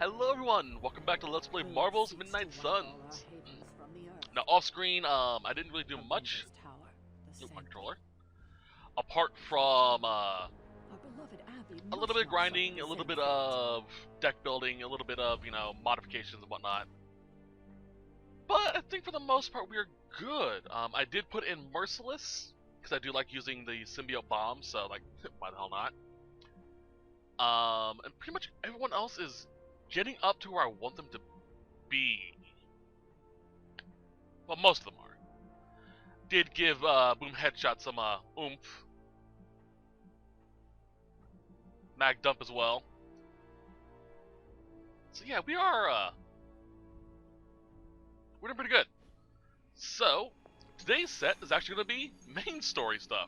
Hello everyone, welcome back to Let's Play Marvel's Midnight Suns. Now off screen, I didn't really do much. Nope, my controller. Apart from a little bit of grinding, a little bit of deck building, a little bit of, modifications and whatnot. But I think for the most part we are good. I did put in Merciless, because I do like using the symbiote bomb, so like, why the hell not? And pretty much everyone else is getting up to where I want them to be. Well, most of them are. Did give Boom Headshot some oomph. Mag Dump as well. So yeah, we're doing pretty good. So today's set is actually going to be main story stuff.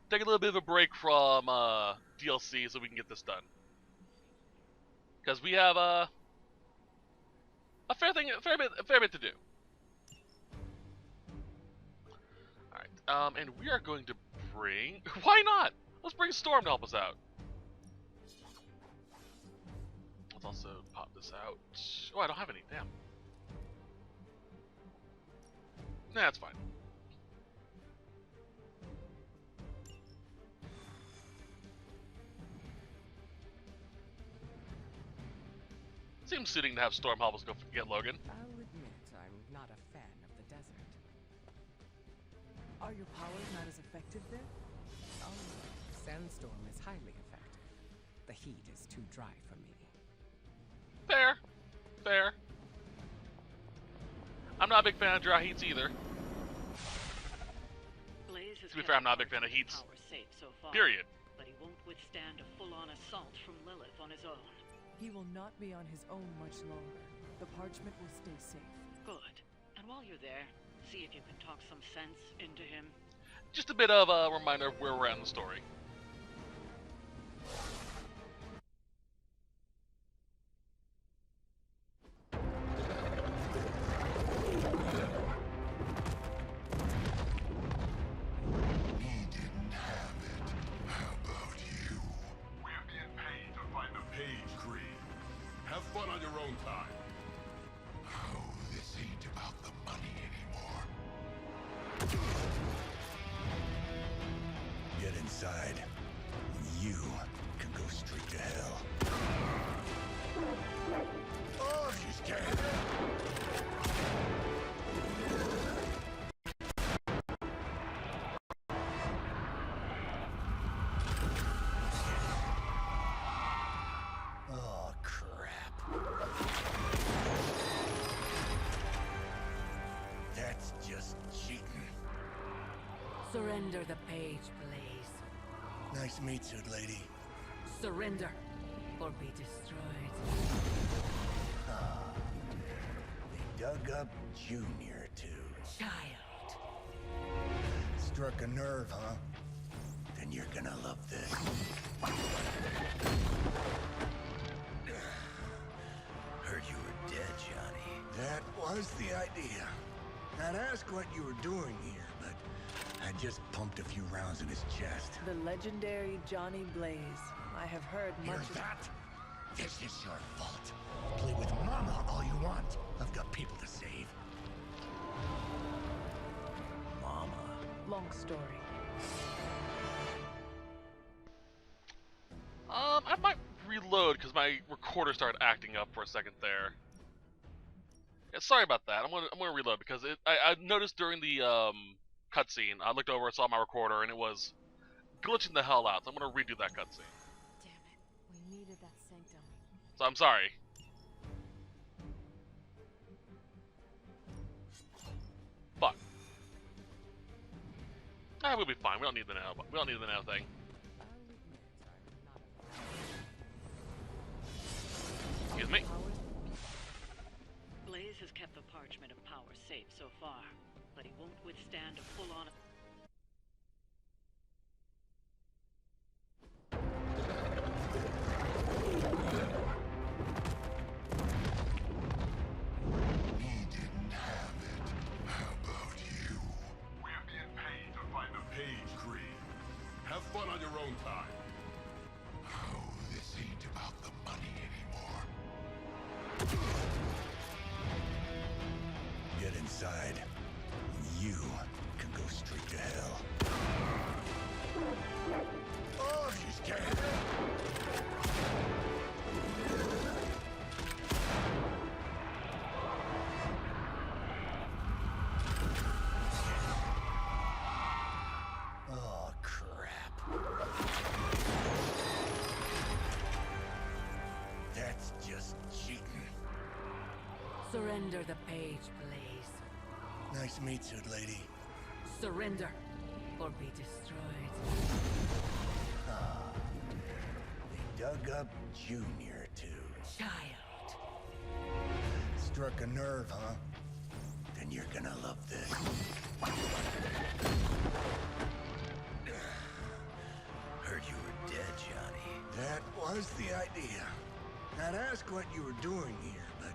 Take a little bit of a break from DLC so we can get this done. Because we have a fair bit to do. All right, and we are going to bring. Why not? Let's bring Storm to help us out. Let's also pop this out. Oh, I don't have any. Damn. Nah, that's fine. Seems suiting to have Storm help us go get Logan. I'll admit I'm not a fan of the desert. Are your powers not as effective there? Oh, Sandstorm is highly effective. The heat is too dry for me. Fair. Fair. I'm not a big fan of dry heats either. To be fair, I'm not a big fan of heats. Period. But he won't withstand a full-on assault from Lilith on his own. He will not be on his own much longer. The parchment will stay safe. Good. And while you're there, see if you can talk some sense into him. Just a bit of a reminder of where we're at in the story. You can go straight to hell. Oh, she's scared. Oh, crap. That's just cheating. Surrender the page, please. Nice meat suit, lady. Surrender, or be destroyed. They dug up Junior, too. Child. Struck a nerve, huh? Then you're gonna love this. Heard you were dead, Johnny. That was the idea. I'd ask what you were doing here, but I just pumped a few rounds in his chest. The legendary Johnny Blaze. I have heard Hear much of that? This is your fault. Play with Mama all you want. I've got people to save. Mama. long story. I might reload because my recorder started acting up for a second there. Yeah, sorry about that. I'm gonna reload because I noticed during the cutscene, I looked over and saw my recorder and it was glitching the hell out. So I'm gonna redo that cutscene. Damn it, we needed that sanctum. So I'm sorry. Fuck. Ah, we'll be fine. We don't need the nail. We don't need the nail thing. Excuse me. Blaze has kept the parchment of power safe so far, but he won't withstand a full-on... He didn't have it. How about you? We're being paid to find the Page Creed. Have fun on your own time. Oh, this ain't about the money anymore. That's just cheating. Surrender the page, Blaze. Nice meat suit, lady. Surrender, or be destroyed. They dug up Junior too. Child. Struck a nerve, huh? Then you're gonna love this. Heard you were dead, Johnny. That was the idea. Not ask what you were doing here, but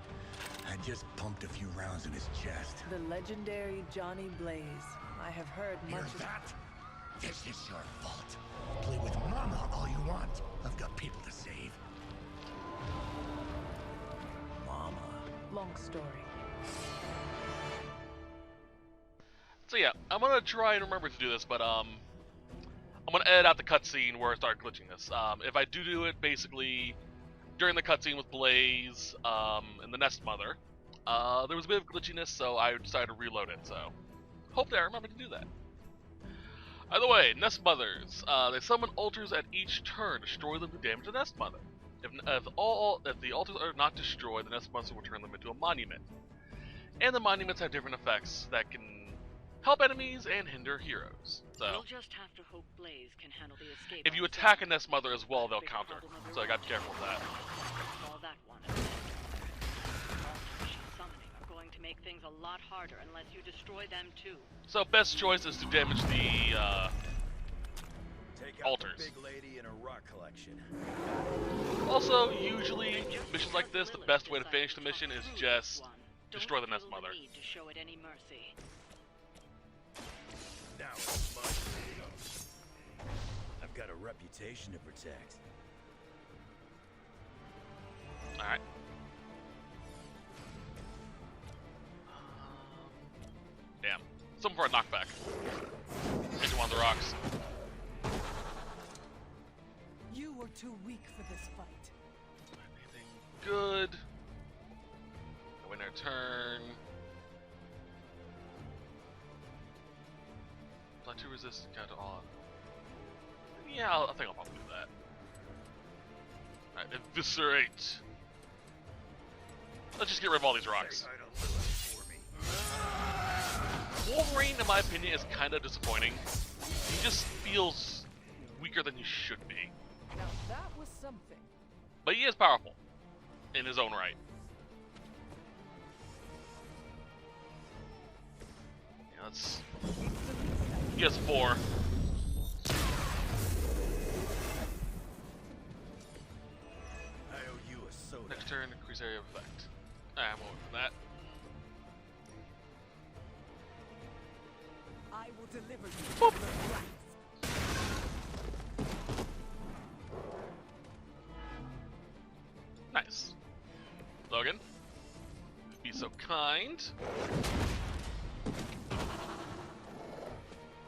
I just pumped a few rounds in his chest. The legendary Johnny Blaze. I have heard Hear much of that? This is your fault. Play with Mama all you want. I've got people to save. Mama. long story. So yeah, I'm gonna try and remember to do this, but I'm gonna edit out the cutscene where I start glitching this. If I do it basically during the cutscene with Blaze and the Nest Mother, there was a bit of glitchiness, so I decided to reload it. So hopefully I remember to do that. Either way, Nest Mothers. They summon altars at each turn. Destroy them to damage the Nest Mother. If the altars are not destroyed, the Nest Mother will turn them into a monument. And the monuments have different effects that can help enemies and hinder heroes. So We'll just have to hope Blaze can handle the escape. if you attack a Nest Mother as well, they'll counter. So I gotta be careful with that. Call that one a Sendo. The altars she's summoning are going to make things a lot harder unless you destroy them too. So best choice is to damage the Take out altars. the big lady in a rock collection. Also, usually missions like this, the best way to finish the mission is just destroy the Nest Mother. Don't feel the need to show it any mercy. Now it's my video. I've got a reputation to protect. Alright. Damn. Something for a knockback. Hit one of the rocks. You were too weak for this fight. Anything good? Go in our turn. Apply 2 resistance counter on. Yeah, I think I'll probably do that. Alright, eviscerate. Let's just get rid of all these rocks. Say hi to Lilith for me. Wolverine, in my opinion, is kind of disappointing. He just feels weaker than he should be. Now that was something. But he is powerful in his own right. Yeah, let's... He has 4. I owe you a soda. Next turn, increase area of effect. I'm over for that. I will deliver you Boop. to the blast. Nice. Logan, be so kind.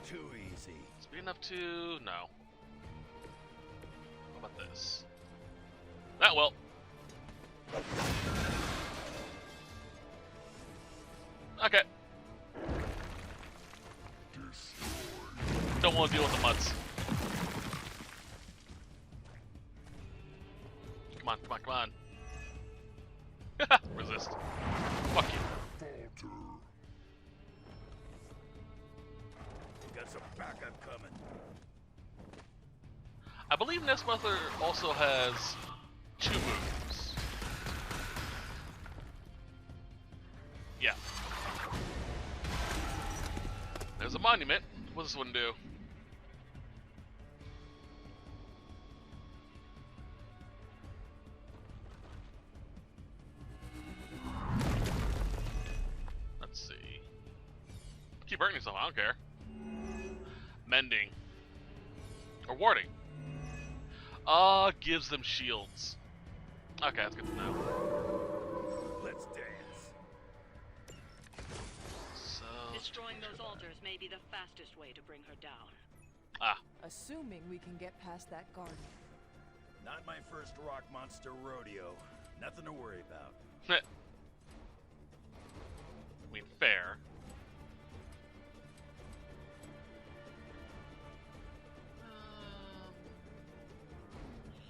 Too easy. Speed enough to... no. How about this? That will. Okay. Don't want to deal with the mutts. Come on, come on, come on. Resist. Fuck you. Got some backup coming. I believe Nest Mother also has 2 moves. Yeah. There's a monument. What does this one do? Let's see. Keep hurting yourself, I don't care. Mending. Or warding. Gives them shields. Okay, that's good to know. Let's dance. So... Destroying those altars may be the fastest way to bring her down. Ah. Assuming we can get past that garden. Not my first rock monster rodeo. Nothing to worry about. I mean, fair.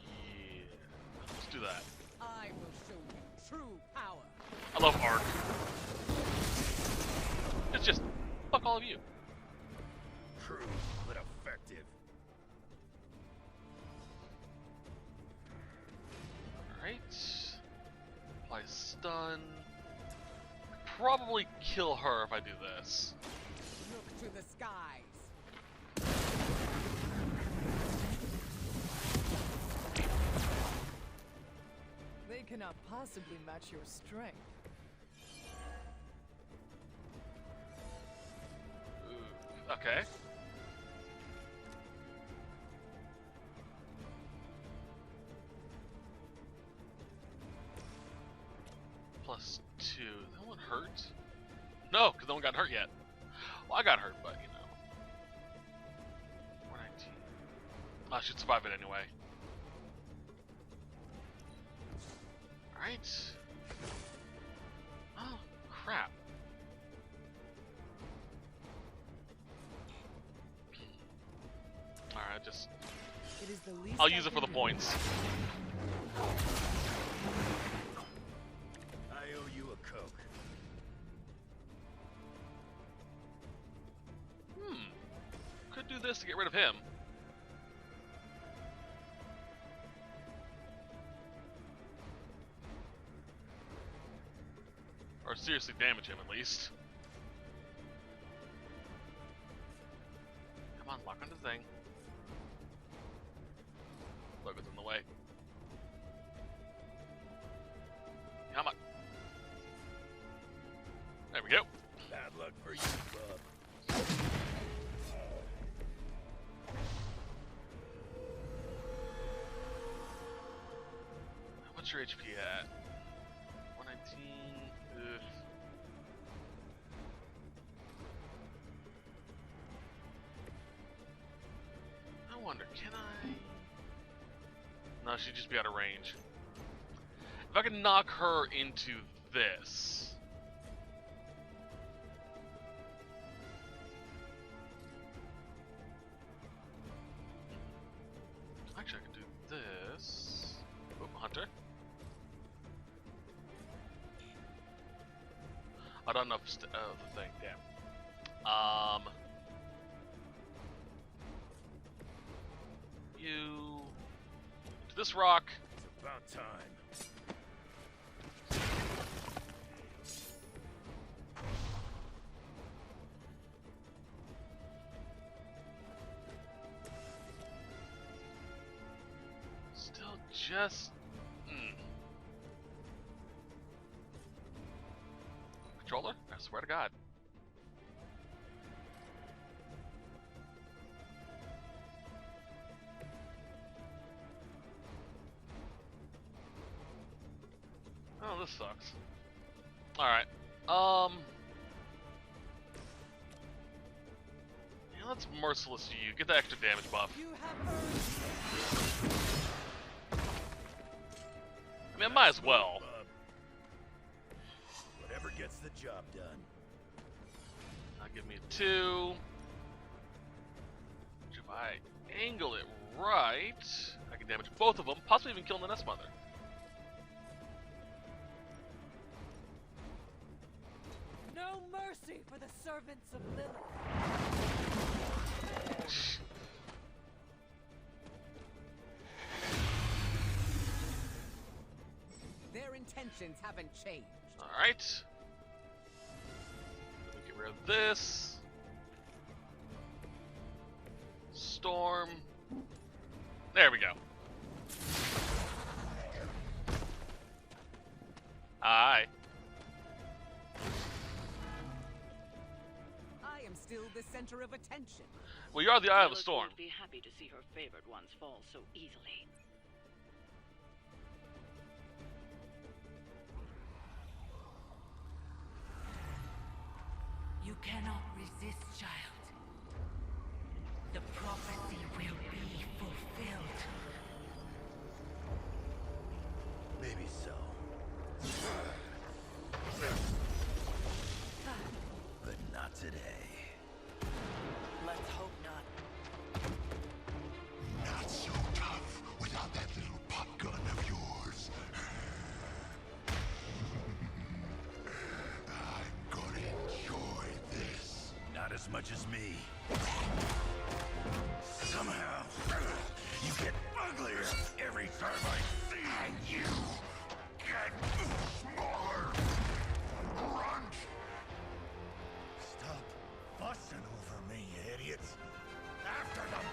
Yeah. Let's do that. I true power. I love Arc. It's just, fuck all of you. Crude, but effective. Alright. Apply stun. Probably kill her if I do this. Look to the skies. They cannot possibly match your strength. Ooh, okay. +2. That one hurt? No, because no one got hurt yet. Well, I got hurt, but you know. 419. I should survive it anyway. Alright. Oh, crap. Alright, just. It is the least I'll use it for the points. I owe you a Coke. Could do this to get rid of him. Or seriously damage him, at least. Come on, lock on the thing. Logan's in the way. Come on. There we go. Bad luck for you, bub. What's your HP at? 119. Ugh. I wonder, can I? No, she'd just be out of range. If I can knock her into this. Actually, I can do this. Oh, Hunter. I don't know if the thing, damn. You to this rock. It's about time. Still just. Controller? I swear to God. Oh, this sucks. Alright. Yeah, let's merciless to you. Get the extra damage buff. You have I mean, I might as well. Bub. Whatever gets the job done. Now give me a 2. Which if I angle it right, I can damage both of them, possibly even kill the Nest Mother. no mercy for the servants of Lilith. Their intentions haven't changed. Alright. Let me get rid of this. Storm. There we go. Aye. I am still the center of attention. Well, you are the Eye of the Lilith Storm. won't be happy to see her favored ones fall so easily. You cannot resist, child. The prophecy will be fulfilled. Maybe so. But not today. Let's hope not. Not so tough without that little pop gun of yours. much as me. Somehow, you get uglier every time I see you. And you get smaller. Grunt. Stop fussing over me, you idiots. After them.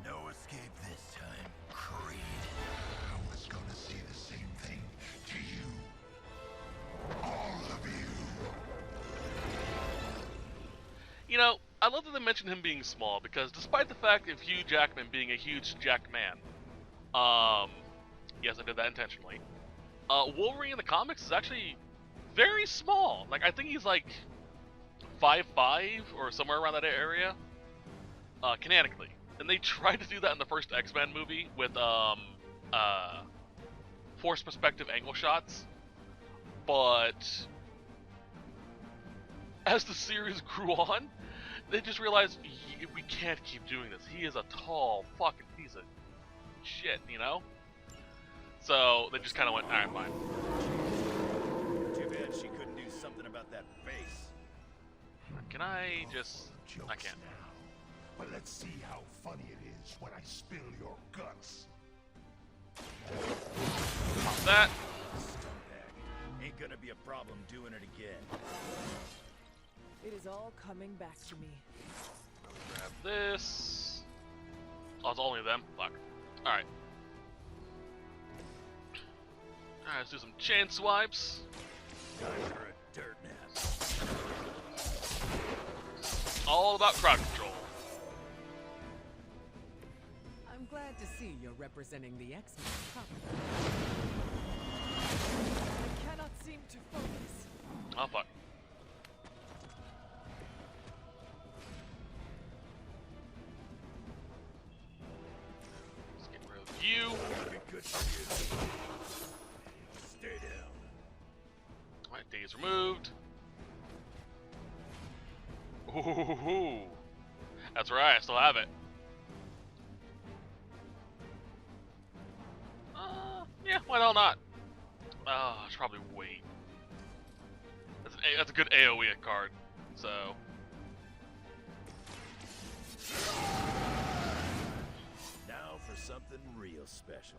No escape this time, Creed. I was gonna say the same thing to you. All of you. You know, I love that they mentioned him being small, because despite the fact of Hugh Jackman being a huge Jackman, yes, I did that intentionally. Wolverine in the comics is actually very small. Like, I think he's like 5'5" or somewhere around that area, canonically. And they tried to do that in the first X-Men movie with forced perspective angle shots, but as the series grew on, they just realized we can't keep doing this. He is a tall fucking piece of shit, you know? So they just kind of went, alright, fine. Too bad she couldn't do something about that face. Can I just... Jokes I can't. now. But let's see how funny it is when I spill your guts. Pop that. Scumbag. Ain't gonna be a problem doing it again. It is all coming back to me. Grab this. Oh, it's only them? Fuck. Alright. Alright, let's do some chain swipes. Time for a dirt nap. All about crowd control. I'm glad to see you're representing the X-Men properly. I cannot seem to focus. Oh, fuck. Let's get rid of you. Be good for you. Stay down. Alright, days removed. Ooh, that's right, I still have it. Yeah, why the hell not? I should probably wait. That's a good AoE card, so. Now for something real special.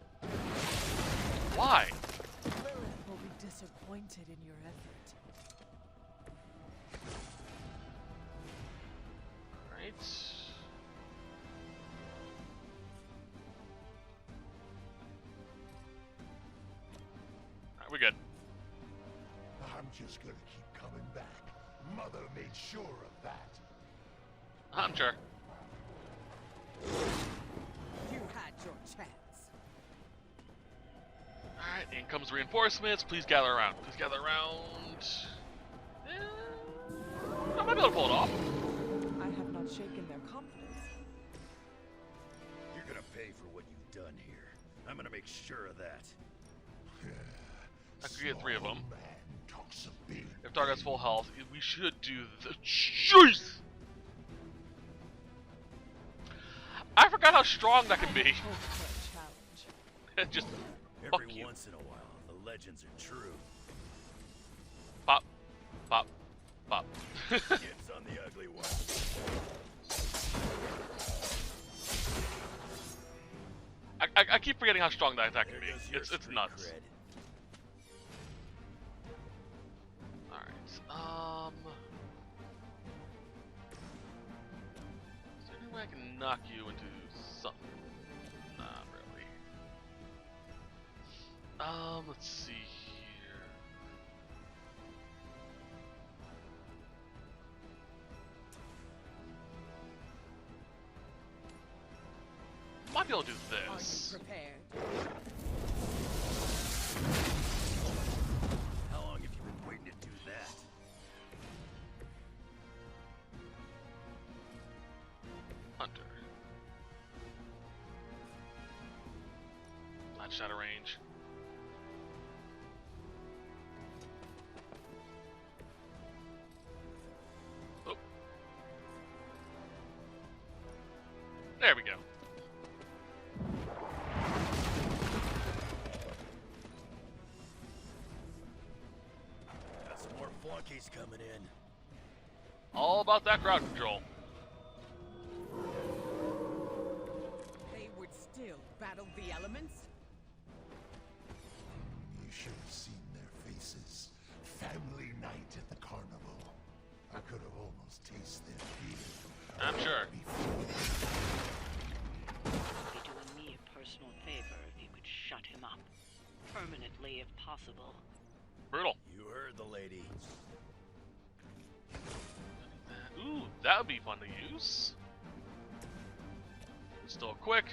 Why? Lilith will be disappointed in your effort. Alright. Alright, we're good. I'm just gonna keep coming back. Mother made sure of that. I'm sure. You had your chance. Alright, in comes reinforcements. Please gather around. Please gather around. I might be able to pull it off. I have not shaken their confidence. You're gonna pay for what you've done here. I'm gonna make sure of that. I could get 3 of them. Small man talks a big If target's full health, we should do the... Jeez! I forgot how strong that can be. Hope for a challenge. Just Every fuck you. once in a while, the legends are true. Pop. Pop. Pop. Kids on the ugly one. I keep forgetting how strong that attack can There be. goes your It's street nuts. cred. Alright, is there any way I can knock you into something? Not really. Let's see here. Might be able to do Are you this. prepared? How long have you been waiting to do that? Hunter. Not shadow range. Oh. There we go. He's coming in. All about that crowd control. They would still battle the elements? You should have seen their faces. Family night at the carnival. I could have almost tasted their fear. I'm sure. It'd be doing me a personal favor if you could shut him up. Permanently, if possible. Brutal. You heard the lady. Ooh, that would be fun to use. Still quick.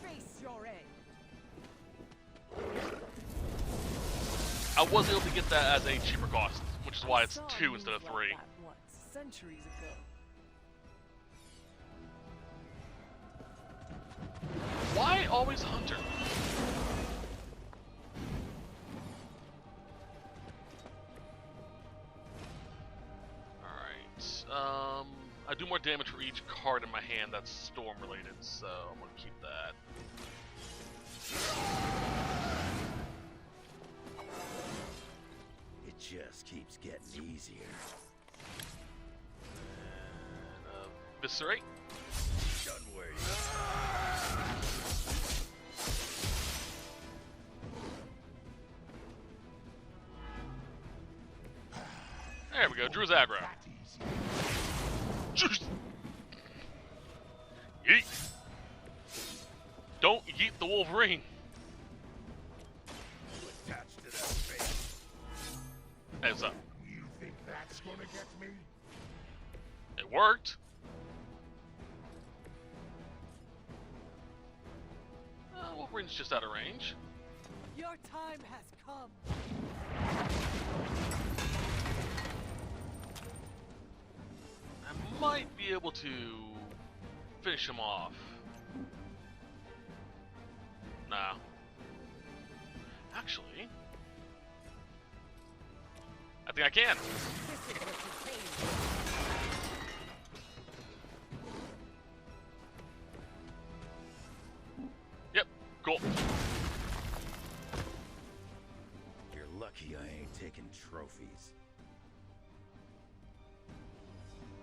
Face your end. I was able to get that as a cheaper cost, which is why it's I saw 2 a instead of move 3. like that once, centuries ago. Why always Hunter? Alright, I do more damage for each card in my hand that's storm related, so I'm gonna keep that. It just keeps getting easier. Viscerate. Done where There we go, Drew's aggro. That easy. Jeez. Yeet. Don't yeet the Wolverine. attached to that face. Hey, what's up? You think that's gonna get me? It worked. Wolverine's just out of range. Your time has come. I might be able to finish him off. Nah. Actually, I think I can. This is what you came for. Yep, cool. You're lucky I ain't taking trophies.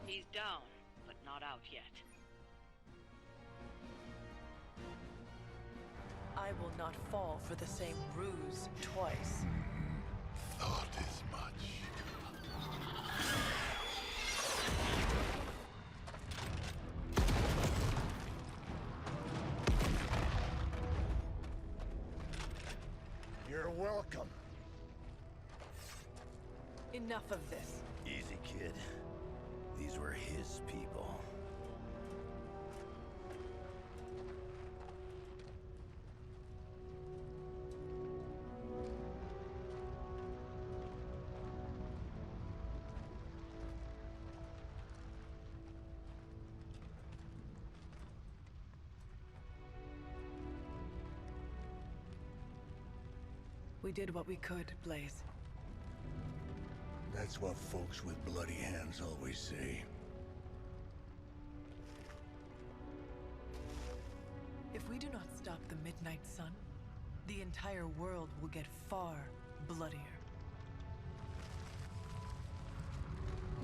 He's down, but not out yet. I will not fall for the same ruse twice. Thought as much. You're welcome. Enough of this. Easy, kid. These were his people. We did what we could, Blaze. That's what folks with bloody hands always say. If we do not stop the Midnight Sun, the entire world will get far bloodier.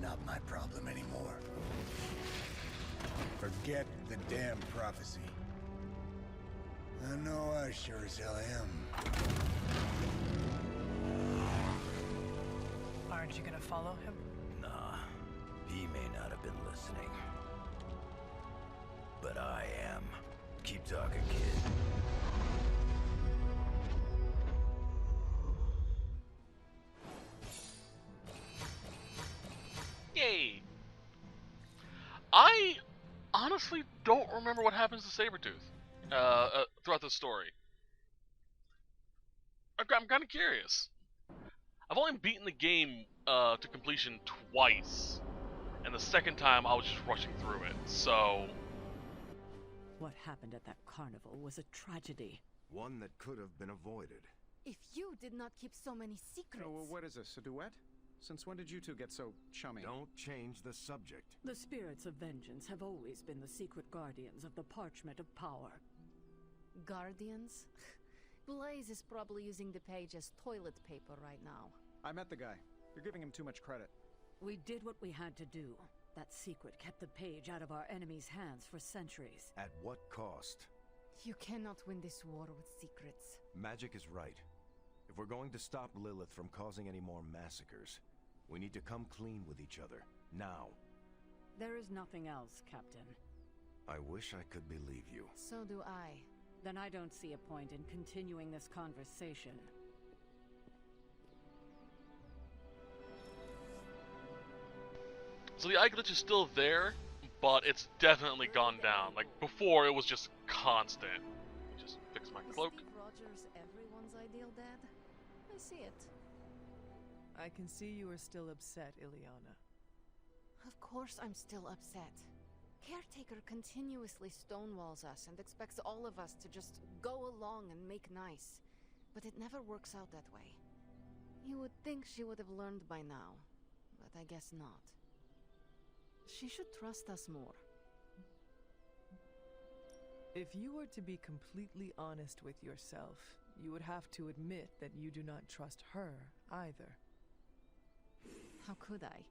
Not my problem anymore. Forget the damn prophecy. I know I sure as hell am. Aren't you gonna follow him? Nah, he may not have been listening. But I am. Keep talking, kid. Yay! I honestly don't remember what happens to Sabretooth throughout the story. I'm kind of curious. I've only beaten the game to completion twice, and the second time I was just rushing through it, so... What happened at that carnival was a tragedy. One that could have been avoided. If you did not keep so many secrets... Oh, what is this, a duet? Since when did you two get so chummy? Don't change the subject. The spirits of vengeance have always been the secret guardians of the parchment of power. Guardians? Blaze is probably using the page as toilet paper right now. I met the guy. You're giving him too much credit. We did what we had to do. That secret kept the page out of our enemies' hands for centuries. At what cost? You cannot win this war with secrets. Magic is right. If we're going to stop Lilith from causing any more massacres, we need to come clean with each other. Now. There is nothing else, Captain. I wish I could believe you. So do I. Then I don't see a point in continuing this conversation. So the eye glitch is still there, but it's definitely gone down. Like, before, it was just constant. Just fix my cloak. Steve Rogers everyone's ideal dad? I see it. I can see you are still upset, Ileana. Of course I'm still upset. Caretaker continuously stonewalls us and expects all of us to just go along and make nice. But it never works out that way. You would think she would have learned by now, but I guess not. She should trust us more. If you were to be completely honest with yourself, you would have to admit that you do not trust her either. How could I?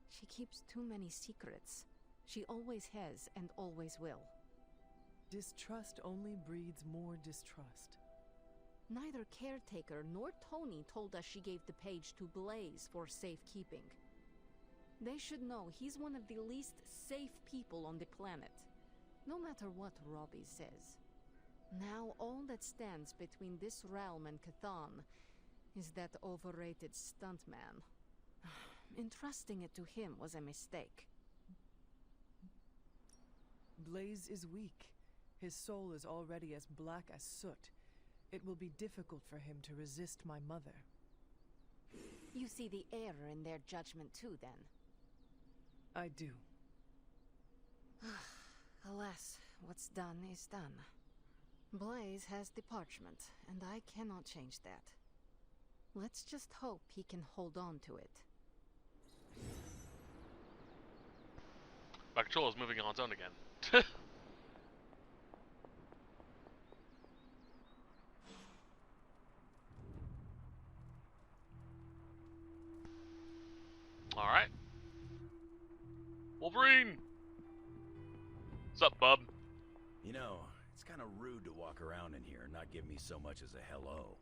She keeps too many secrets. She always has and always will. Distrust only breeds more distrust. Neither Caretaker nor Tony told us she gave the page to Blaze for safekeeping. They should know he's one of the least safe people on the planet, no matter what Robbie says. Now all that stands between this realm and Cthon is that overrated stuntman. Entrusting it to him was a mistake. Blaze is weak. His soul is already as black as soot. It will be difficult for him to resist my mother. You see the error in their judgment too, then? I do. Alas, what's done is done. Blaze has the parchment, and I cannot change that. Let's just hope he can hold on to it. My controller is moving on its own again. Alright. Wolverine! What's up, bub? You know, it's kind of rude to walk around in here and not give me so much as a hello.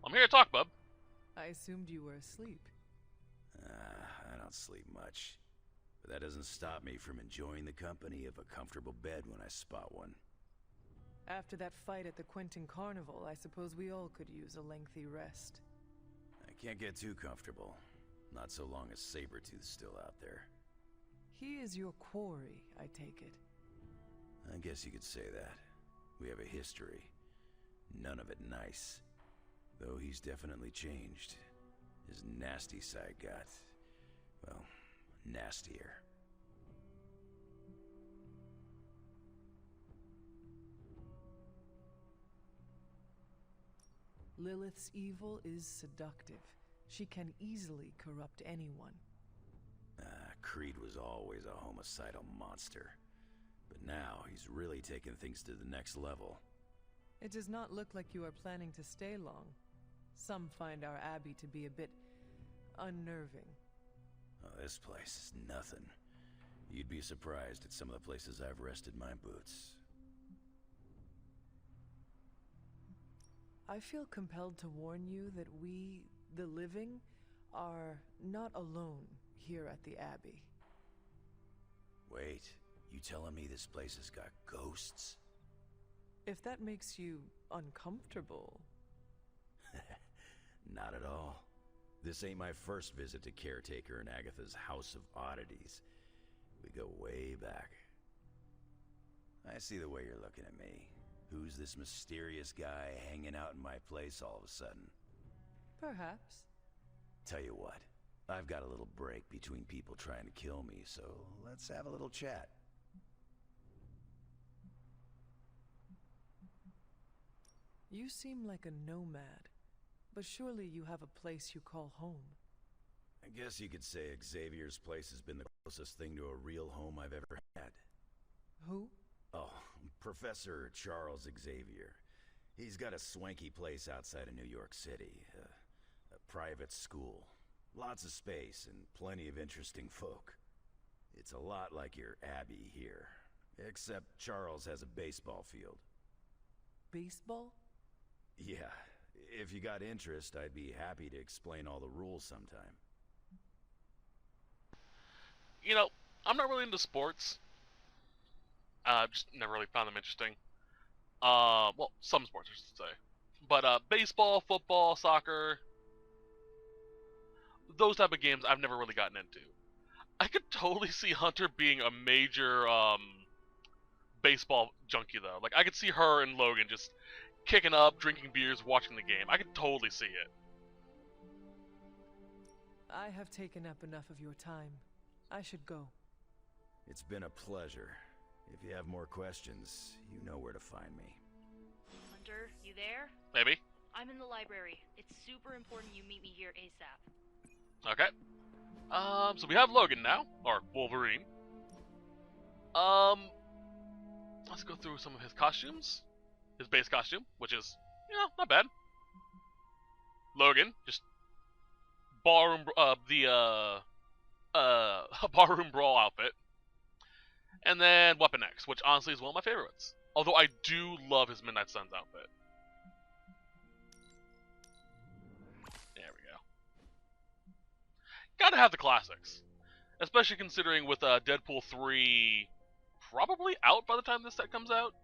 I'm here to talk, bub. I assumed you were asleep. I don't sleep much. But that doesn't stop me from enjoying the company of a comfortable bed when I spot one. After that fight at the Quentin Carnival, I suppose we all could use a lengthy rest. I can't get too comfortable. Not so long as Sabretooth's still out there. He is your quarry, I take it. I guess you could say that. We have a history. None of it nice. Though he's definitely changed. His nasty side got, well, nastier. Lilith's evil is seductive. She can easily corrupt anyone. Creed was always a homicidal monster. But now he's really taken things to the next level. It does not look like you are planning to stay long. Some find our abbey to be a bit unnerving. Oh, this place is nothing. You'd be surprised at some of the places I've rested my boots. I feel compelled to warn you that we, the living, are not alone here at the Abbey. Wait, you telling me this place has got ghosts? If that makes you uncomfortable... Not at all. This ain't my first visit to Caretaker and Agatha's House of Oddities. We go way back. I see the way you're looking at me. Who's this mysterious guy hanging out in my place all of a sudden? Perhaps. Tell you what, I've got a little break between people trying to kill me, so let's have a little chat. You seem like a nomad, but surely you have a place you call home. I guess you could say Xavier's place has been the closest thing to a real home I've ever had. Who? Oh, Professor Charles Xavier. He's got a swanky place outside of New York City. A private school. Lots of space and plenty of interesting folk. It's a lot like your Abbey here, except Charles has a baseball field. Baseball? Yeah, if you got interest, I'd be happy to explain all the rules sometime. You know, I'm not really into sports. Just never really found them interesting. Well, some sports, I should say. But baseball, football, soccer, those type of games I've never really gotten into. I could totally see Hunter being a major baseball junkie, though. Like, I could see her and Logan just kicking up, drinking beers, watching the game. I could totally see it. I have taken up enough of your time. I should go. It's been a pleasure. If you have more questions, you know where to find me. Hunter, you there? Maybe. I'm in the library. It's super important you meet me here ASAP. Okay. So we have Logan now, or Wolverine. Let's go through some of his costumes. His base costume, which is, not bad. Logan, just barroom, barroom brawl outfit. And then Weapon X, which honestly is one of my favorites. Although I do love his Midnight Suns outfit. There we go. Gotta have the classics. Especially considering with Deadpool 3 probably out by the time this set comes out.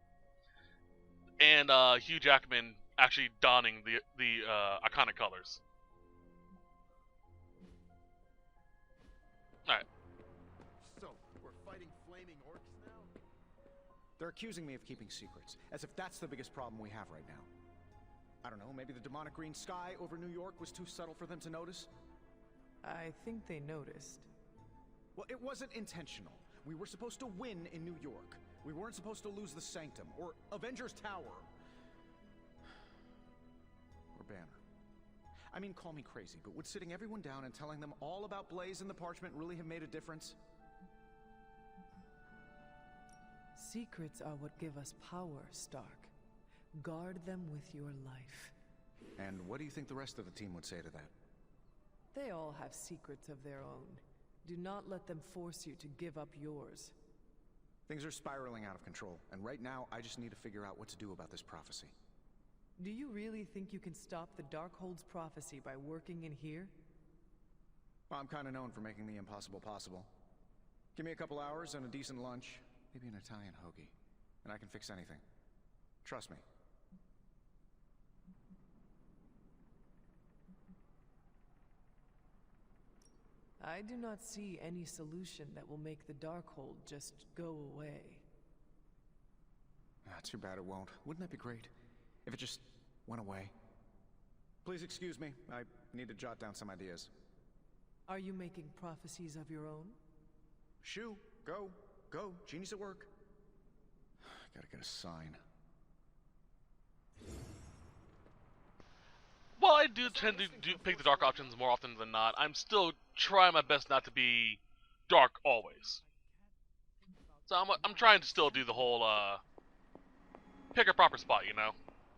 And Hugh Jackman actually donning the iconic colors. Alright. So, we're fighting flaming orcs now? They're accusing me of keeping secrets, as if that's the biggest problem we have right now. I don't know, maybe the demonic green sky over New York was too subtle for them to notice? I think they noticed. Well, it wasn't intentional. We were supposed to win in New York. We weren't supposed to lose the Sanctum, or Avengers Tower. Or Banner. I mean, call me crazy, but would sitting everyone down and telling them all about Blaze and the Parchment really have made a difference? Secrets are what give us power, Stark. Guard them with your life. And what do you think the rest of the team would say to that? They all have secrets of their own. Do not let them force you to give up yours. Things are spiraling out of control, and right now I just need to figure out what to do about this prophecy. Do you really think you can stop the Darkhold's prophecy by working in here? Well, I'm kind of known for making the impossible possible. Give me a couple hours and a decent lunch, maybe an Italian hoagie, and I can fix anything. Trust me. I do not see any solution that will make the Darkhold just go away. Ah, too bad it won't. Wouldn't that be great? If it just went away. Please excuse me. I need to jot down some ideas. Are you making prophecies of your own? Shoo, go, go. Genie's at work. Gotta get a sign. While I do tend to pick the dark options more often than not, I'm still trying my best not to be dark always. So I'm trying to still do the whole pick a proper spot, you know?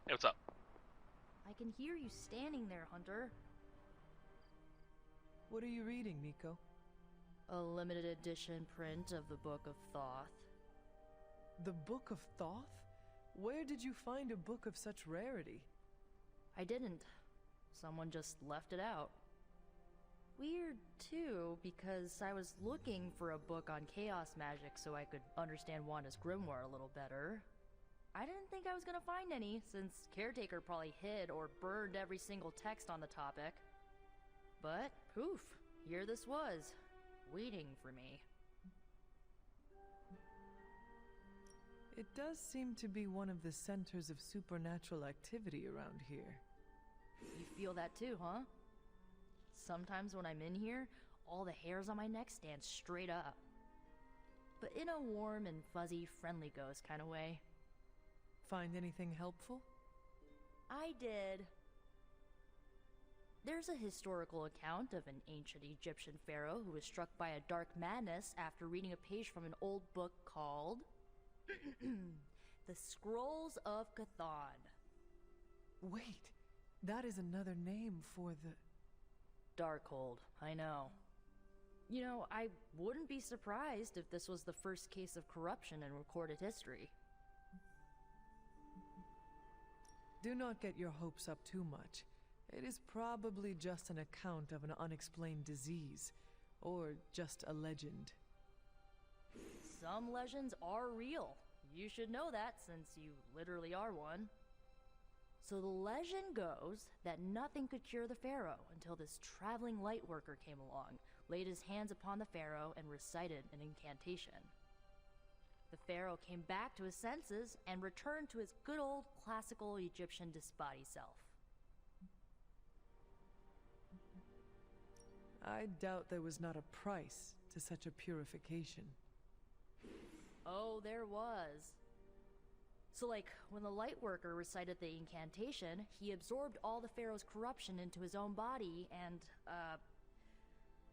Hey, what's up? I can hear you standing there, Hunter. What are you reading, Nico? A limited edition print of the Book of Thoth. The Book of Thoth? Where did you find a book of such rarity? I didn't. Someone just left it out. Weird, too, because I was looking for a book on chaos magic so I could understand Wanda's grimoire a little better. I didn't think I was gonna find any, since Caretaker probably hid or burned every single text on the topic. But, poof, here this was, waiting for me. It does seem to be one of the centers of supernatural activity around here. You feel that too, huh? Sometimes when I'm in here, all the hairs on my neck stand straight up. But in a warm and fuzzy, friendly ghost kind of way. Find anything helpful? I did. There's a historical account of an ancient Egyptian pharaoh who was struck by a dark madness after reading a page from an old book called The Scrolls of Chthon. Wait, that is another name for the... Darkhold, I know. You know, I wouldn't be surprised if this was the first case of corruption in recorded history. Do not get your hopes up too much. It is probably just an account of an unexplained disease, or just a legend. Some legends are real. You should know that, since you literally are one. So the legend goes that nothing could cure the pharaoh until this traveling light worker came along, laid his hands upon the pharaoh, and recited an incantation. The pharaoh came back to his senses and returned to his good old classical Egyptian disbody self. I doubt there was not a price to such a purification. Oh, there was. So like, when the light worker recited the incantation, he absorbed all the pharaoh's corruption into his own body and,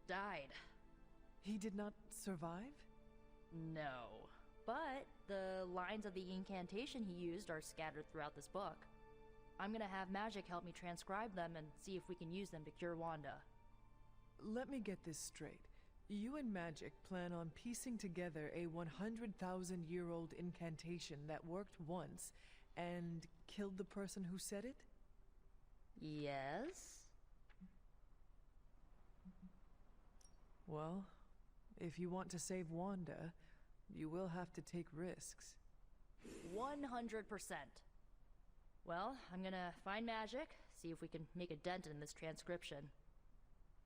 died. He did not survive? No. But the lines of the incantation he used are scattered throughout this book. I'm gonna have magic help me transcribe them and see if we can use them to cure Wanda. Let me get this straight. You and Magic plan on piecing together a 100,000-year-old incantation that worked once and killed the person who said it? Yes? Well, if you want to save Wanda, you will have to take risks. 100%. Well, I'm gonna find Magic, see if we can make a dent in this transcription.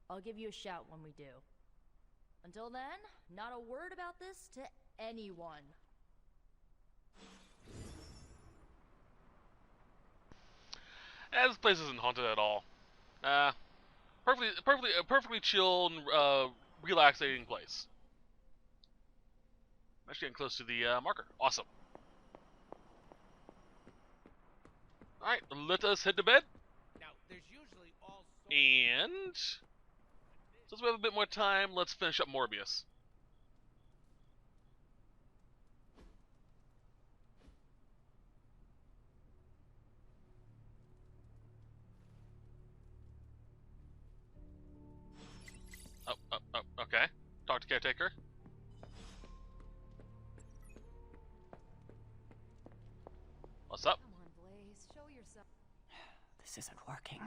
I'll give you a shout when we do. Until then, not a word about this to anyone. This place isn't haunted at all. Perfectly chill and relaxing place. I'm actually getting close to the marker. Awesome. All right, let us head to bed. Now, there's usually all and since we have a bit more time, let's finish up Morbius. Oh, okay. Talk to Caretaker. What's up? Come on, Blaze, show yourself. This isn't working.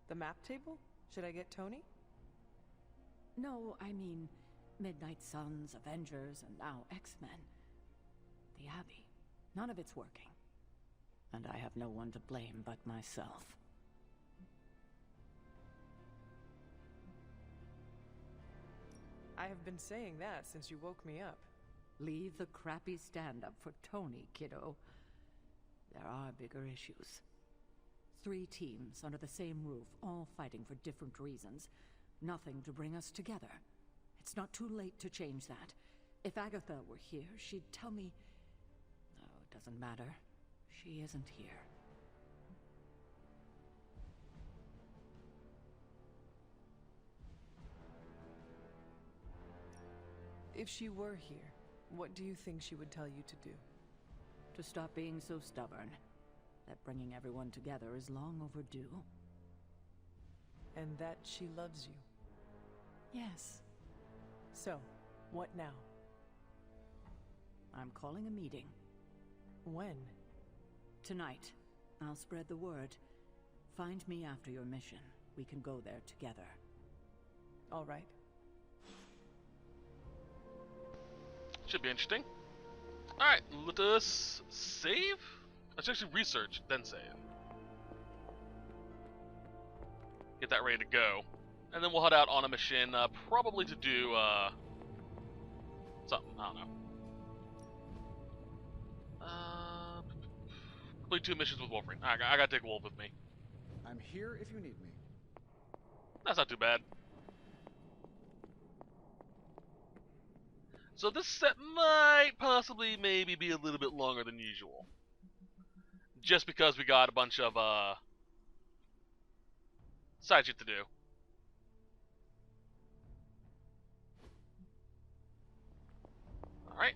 The map table? Should I get Tony? No, I mean Midnight Suns, Avengers, and now X-Men. The Abbey. None of it's working. And I have no one to blame but myself. I have been saying that since you woke me up. Leave the crappy stand-up for Tony, kiddo. There are bigger issues. 3 teams under the same roof, all fighting for different reasons. Nothing to bring us together. It's not too late to change that. If Agatha were here, she'd tell me... No, it doesn't matter. She isn't here. If she were here, what do you think she would tell you to do? To stop being so stubborn. That bringing everyone together is long overdue. And that she loves you. Yes. So, what now? I'm calling a meeting. When? Tonight. I'll spread the word. Find me after your mission. We can go there together. All right. Should be interesting. Alright, let us save? Let's actually research, then save. Get that ready to go. And then we'll head out on a mission, probably to do, something, I don't know. Complete 2 missions with Wolverine. I gotta take Wolf with me. I'm here if you need me. That's not too bad. So this set might possibly maybe be a little bit longer than usual. Just because we got a bunch of side shit to do. Alright.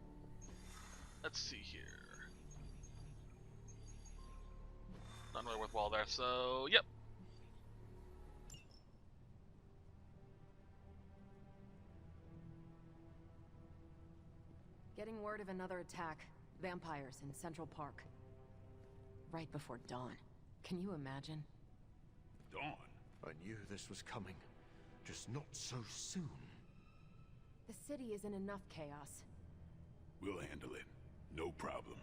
Let's see here. Not really worthwhile there, so yep. Getting word of another attack. Vampires in Central Park. Right before dawn. Can you imagine? Dawn? I knew this was coming. Just not so soon. The city is in enough chaos. We'll handle it. No problem.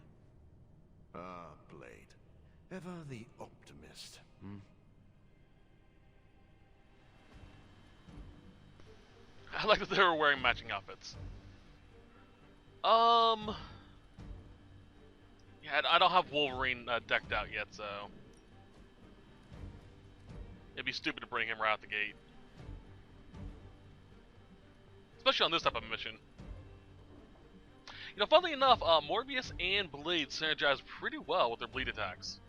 Ah, Blade. Ever the optimist, hmm? I like that they were wearing matching outfits. Yeah, I don't have Wolverine decked out yet, so it'd be stupid to bring him right out the gate. Especially on this type of mission. You know, funnily enough, Morbius and Blade synergize pretty well with their bleed attacks.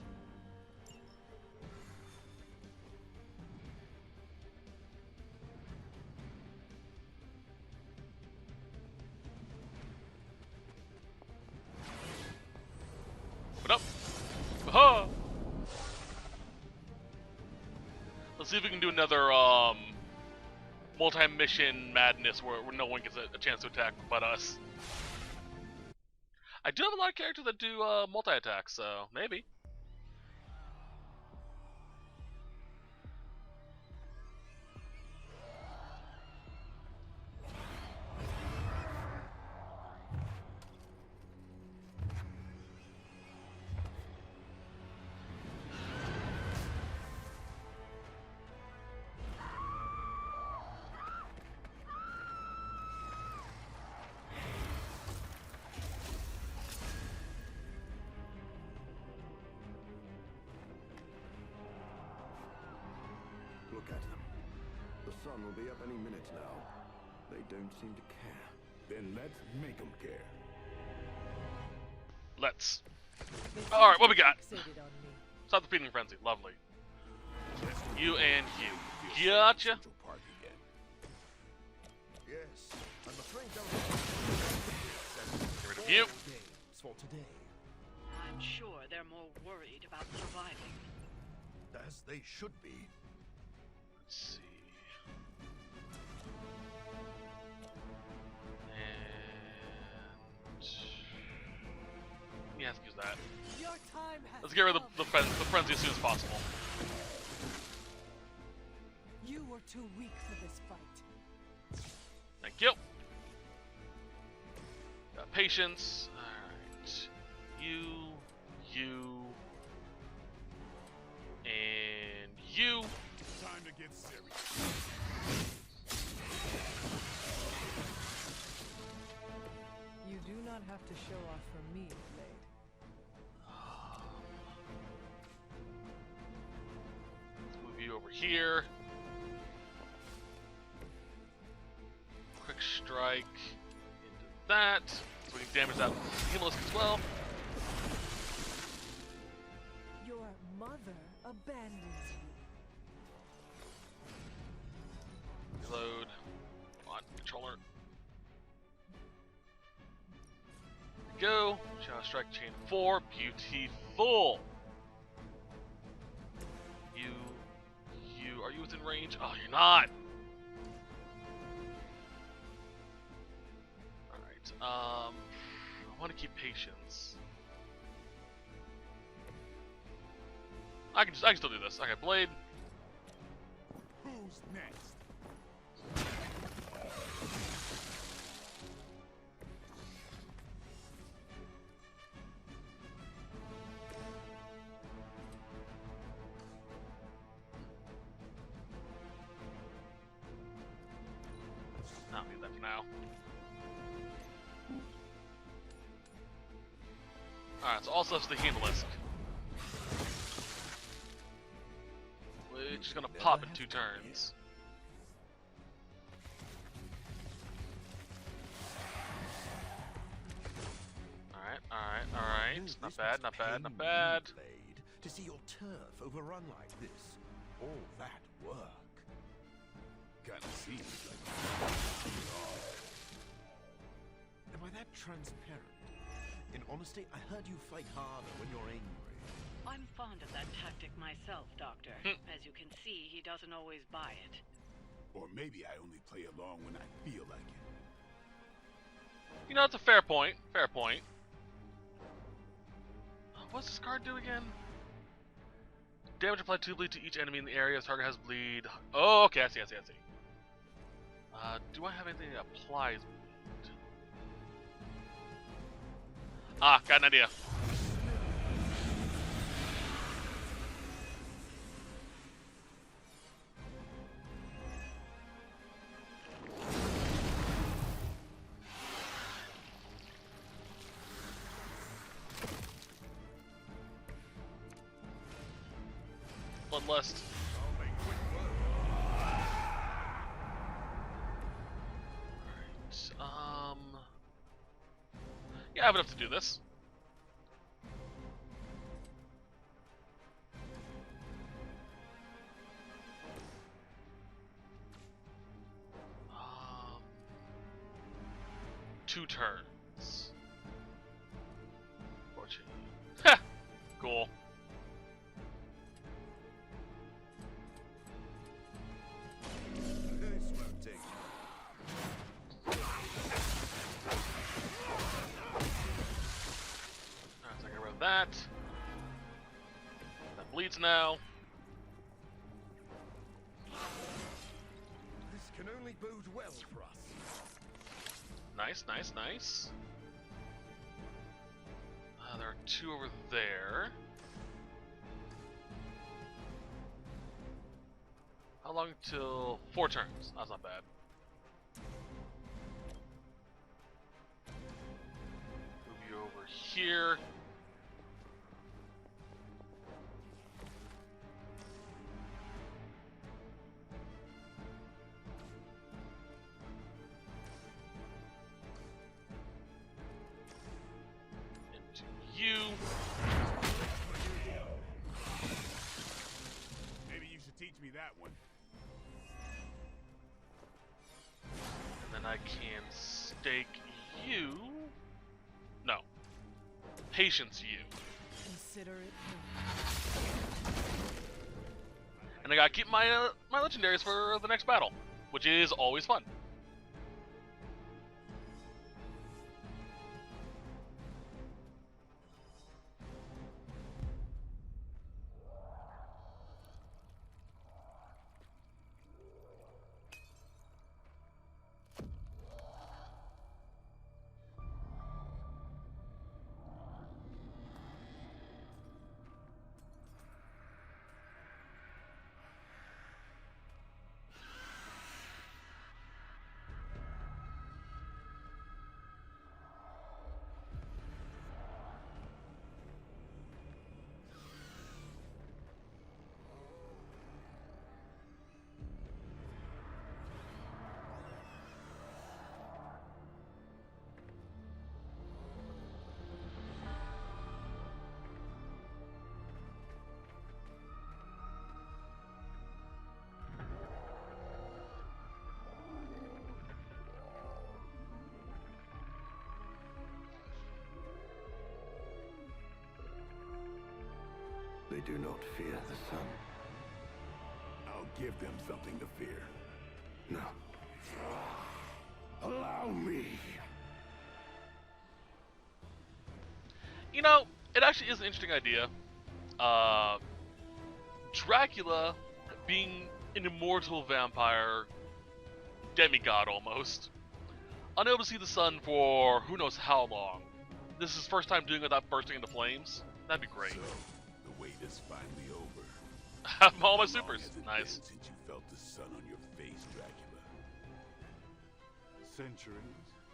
Open up! Aha! Let's see if we can do another multi-mission madness where no one gets a chance to attack but us. I do have a lot of characters that do multi-attacks, so maybe. Look at them. The sun will be up any minute now. They don't seem to care. Then let's make them care. Let's. Alright, what we got? Fixated on me. Stop the feeding frenzy. Lovely. You and you. Gotcha. Yes, I'm afraid Get rid of you. for today. I'm sure they're more worried about surviving. As they should be. Let's see. And yeah, let's use that. Your time has Let's get rid of come. the frenzy as soon as possible. You were too weak for this fight. Thank you. Got patience. Alright. You, and you. Time to get serious. You do not have to show off for me, Blade. Let's move you over here. Quick strike into that. So we can damage that Hemolisc as well. Your mother abandons you. Reload. Come on, controller. Go. Shadow Strike Chain 4. Beautiful. Are you within range? Oh, you're not. Alright, I want to keep patience. I can still do this. Okay, Blade. Who's next? I'll leave that for now. Alright, so also it's the Hemolisc. Which is gonna pop in 2 turns. Alright. Not bad, not bad, not bad. Blade, to see your turf overrun like this. All that work. Kinda seems like Am I that transparent? In honesty, I heard you fight harder when you're angry. I'm fond of that tactic myself, Doctor. As you can see, he doesn't always buy it. Or maybe I only play along when I feel like it. You know, it's a fair point. Fair point. What's this card do again? Damage applied to bleed to each enemy in the area. Target has bleed. Oh, okay, I see. Do I have anything that applies bleed? Ah, got an idea. Bloodlust. Alright, yeah, I have enough to do this. Two turns. Fortunately. Ha! Cool. That bleeds now. This can only bode well for us. Nice. There are two over there. How long till 4 turns? That's not bad. Move you over here. Maybe you should teach me that one. And then I can stake you. No. Patience you. Consider it. And I gotta keep my my legendaries for the next battle, which is always fun. They do not fear the sun. I'll give them something to fear. No. Allow me. You know, it actually is an interesting idea. Dracula being an immortal vampire demigod almost, unable to see the sun for who knows how long. This is his first time doing it without bursting into flames. That'd be great. So, the wait is finally over. All my supers. Nice. Since you felt the sun on your face, Dracula. Centuries,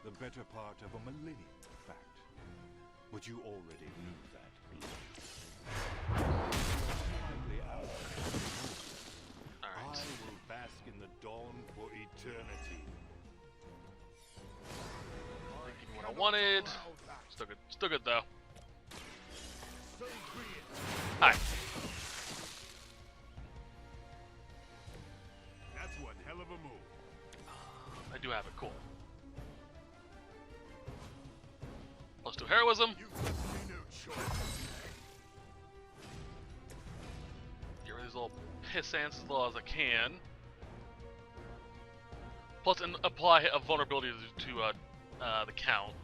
the better part of a millennium, in fact. But you already knew that. I will bask in the dawn for eternity. Give me what I wanted. Still good though. Hi. That's one hell of a move. I do have it. Cool. +2 heroism. Get rid of these little pissants as low as I can. Plus, apply a vulnerability to the count.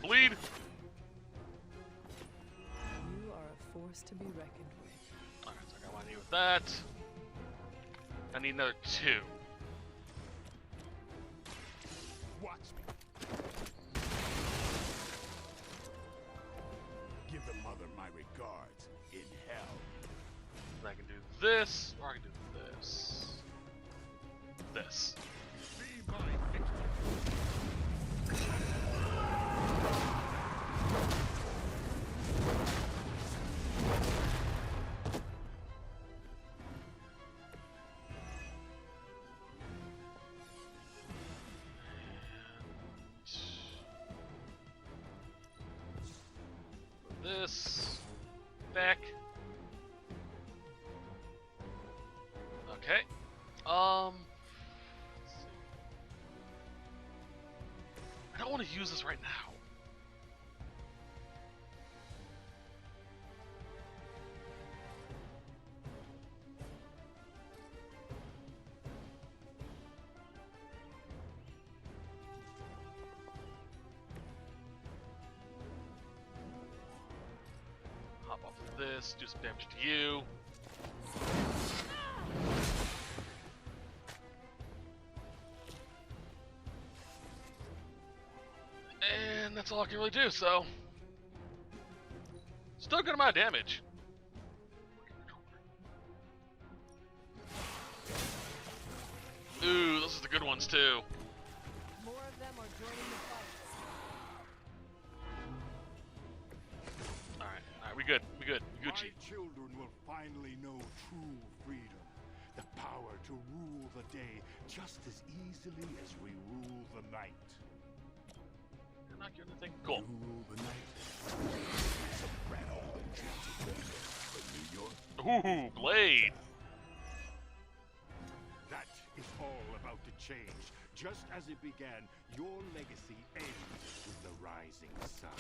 bleed. You are a force to be reckoned with. Alright, so I got what I need with that. I need another 2. Watch me. Give the mother my regards in hell. And I can do this, or I can do this. This. Be my victim. This back. Okay. Let's see. I don't want to use this right now. Hop off of this, do some damage to you. And that's all I can really do, so... Still a good amount of damage. Ooh, those are the good ones too. More of them are joining the fight. Alright, we good, Gucci. My children will finally know true freedom. The power to rule the day just as easily as we rule the night. You're not getting anything. Cool. You rule the night. Soprano from New York. Ooh, Blade. That is all about to change. Just as it began, your legacy ends with the rising sun.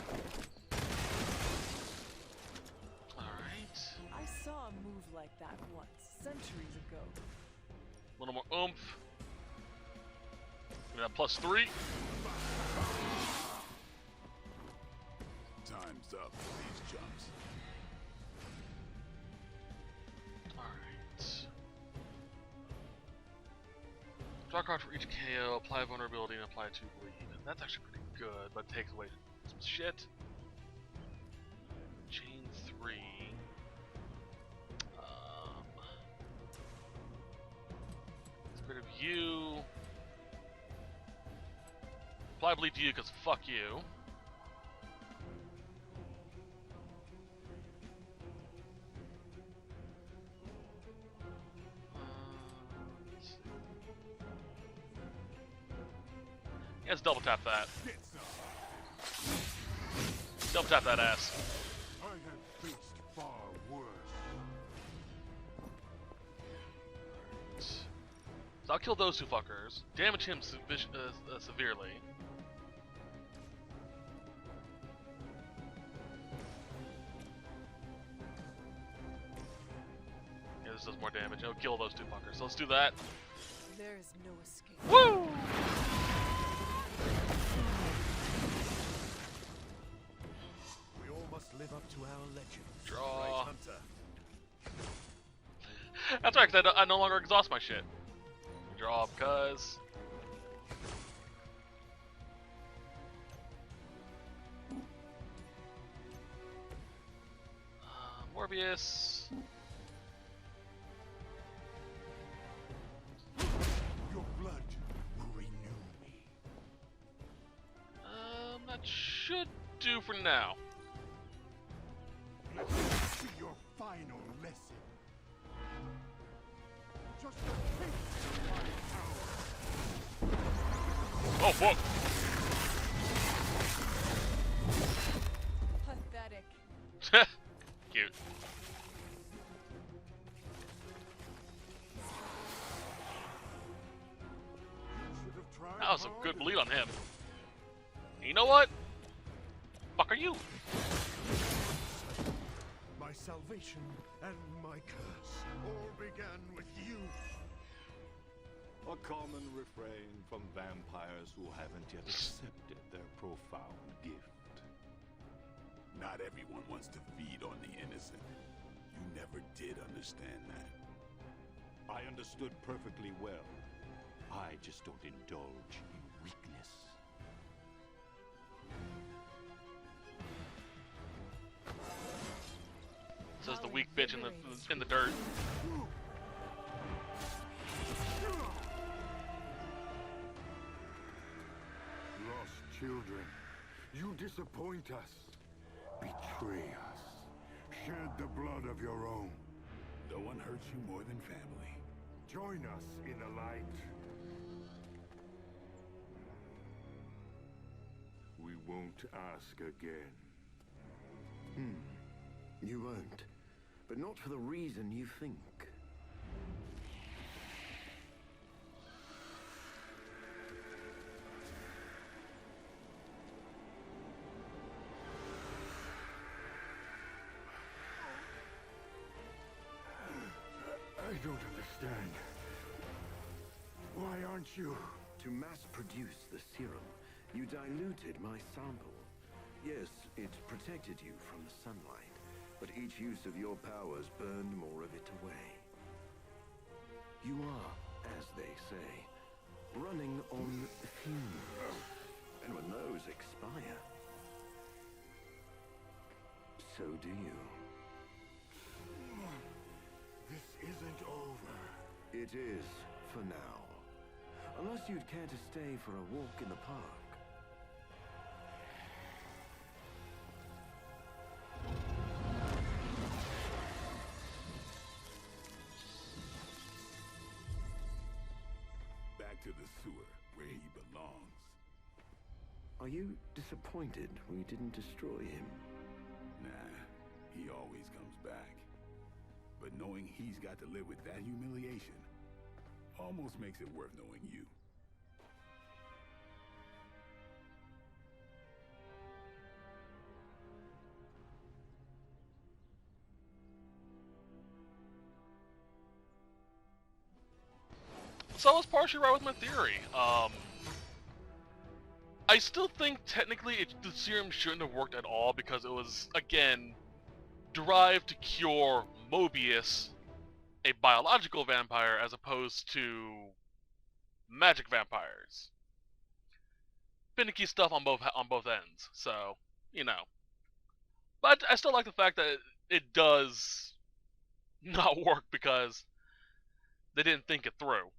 Alright. I saw a move like that once, centuries ago. A little more oomph. We got +3. Time's up for these jumps. Alright. Draw a card for each KO, apply vulnerability, and apply 2 bleed. That's actually pretty good, but it takes away some shit. Chain 3. Get rid of you. Apply bleed to you, because fuck you. Let's double tap that. Double tap that ass. I have faced far worse. So I'll kill those 2 fuckers. Damage him severely. Yeah, this does more damage. I'll kill those 2 fuckers. So let's do that. There is no escape. Woo! We all must live up to our legend. Draw. Right, Hunter? That's right, because I no longer exhaust my shit. Draw, because... Morbius... Your blood will renew me. That should do for now. Let me see your final lesson. Just a taste of my power. Oh, fuck! Pathetic. Cute. That was some good bleed on him. You know what? Fuck are you? My salvation and my curse all began with you. A common refrain from vampires who haven't yet accepted their profound gift. Not everyone wants to feed on the innocent. You never did understand that. I understood perfectly well. I just don't indulge in weakness. Says the weak bitch in the dirt. Lost children, you disappoint us, betray us, shed the blood of your own. No one hurts you more than family. Join us in the light. We won't ask again. You won't. But not for the reason you think. I don't understand. Why aren't you? To mass produce the serum, you diluted my sample. Yes, it protected you from the sunlight, but each use of your powers burned more of it away. You are, as they say, running on fumes. And when those expire, so do you. This isn't over. It is, for now. Unless you'd care to stay for a walk in the park. Back to the sewer, where he belongs. Are you disappointed we didn't destroy him? Nah, he always comes back. But knowing he's got to live with that humiliation almost makes it worth knowing you. So I was partially right with my theory. I still think technically the serum shouldn't have worked at all because it was, again, derived to cure Mobius, a biological vampire, as opposed to magic vampires. Finicky stuff on both ends, so, you know. But I still like the fact that it does not work because they didn't think it through.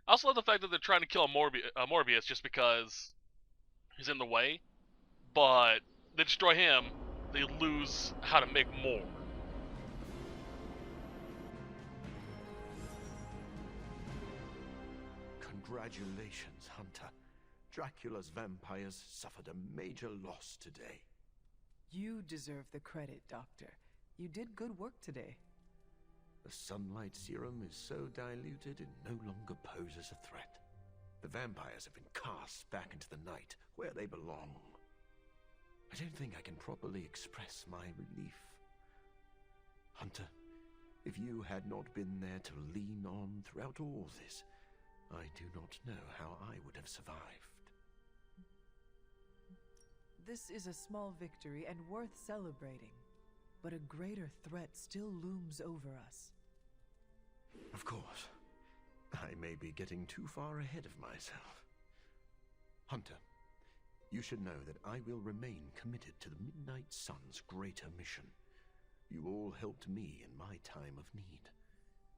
I also love the fact that they're trying to kill Morbius just because he's in the way, but they destroy him, they lose how to make more. Congratulations, Hunter. Dracula's vampires suffered a major loss today. You deserve the credit, Doctor. You did good work today. The sunlight serum is so diluted it no longer poses a threat. The vampires have been cast back into the night, where they belong. I don't think I can properly express my relief. Hunter, if you had not been there to lean on throughout all this, I do not know how I would have survived. This is a small victory and worth celebrating. But a greater threat still looms over us. Of course. I may be getting too far ahead of myself. Hunter, you should know that I will remain committed to the Midnight Sun's greater mission. You all helped me in my time of need.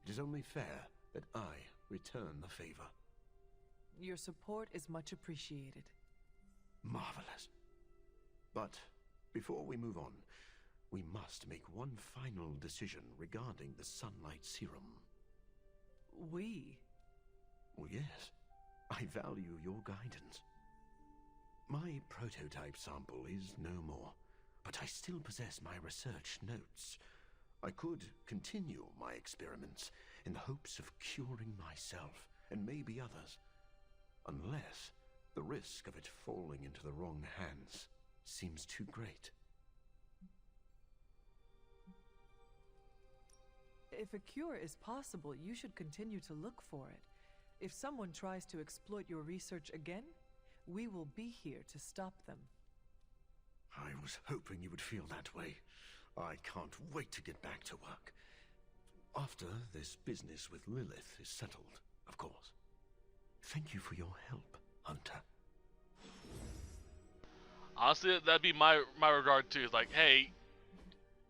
It is only fair that I return the favor. Your support is much appreciated. Marvelous. But before we move on, we must make one final decision regarding the sunlight serum. We? Well, yes. I value your guidance. My prototype sample is no more, but I still possess my research notes. I could continue my experiments in the hopes of curing myself and maybe others, unless the risk of it falling into the wrong hands seems too great. If a cure is possible, you should continue to look for it. If someone tries to exploit your research again, we will be here to stop them. I was hoping you would feel that way. I can't wait to get back to work. After this business with Lilith is settled, of course. Thank you for your help, Hunter. Honestly, that'd be my regard too. It's like, hey,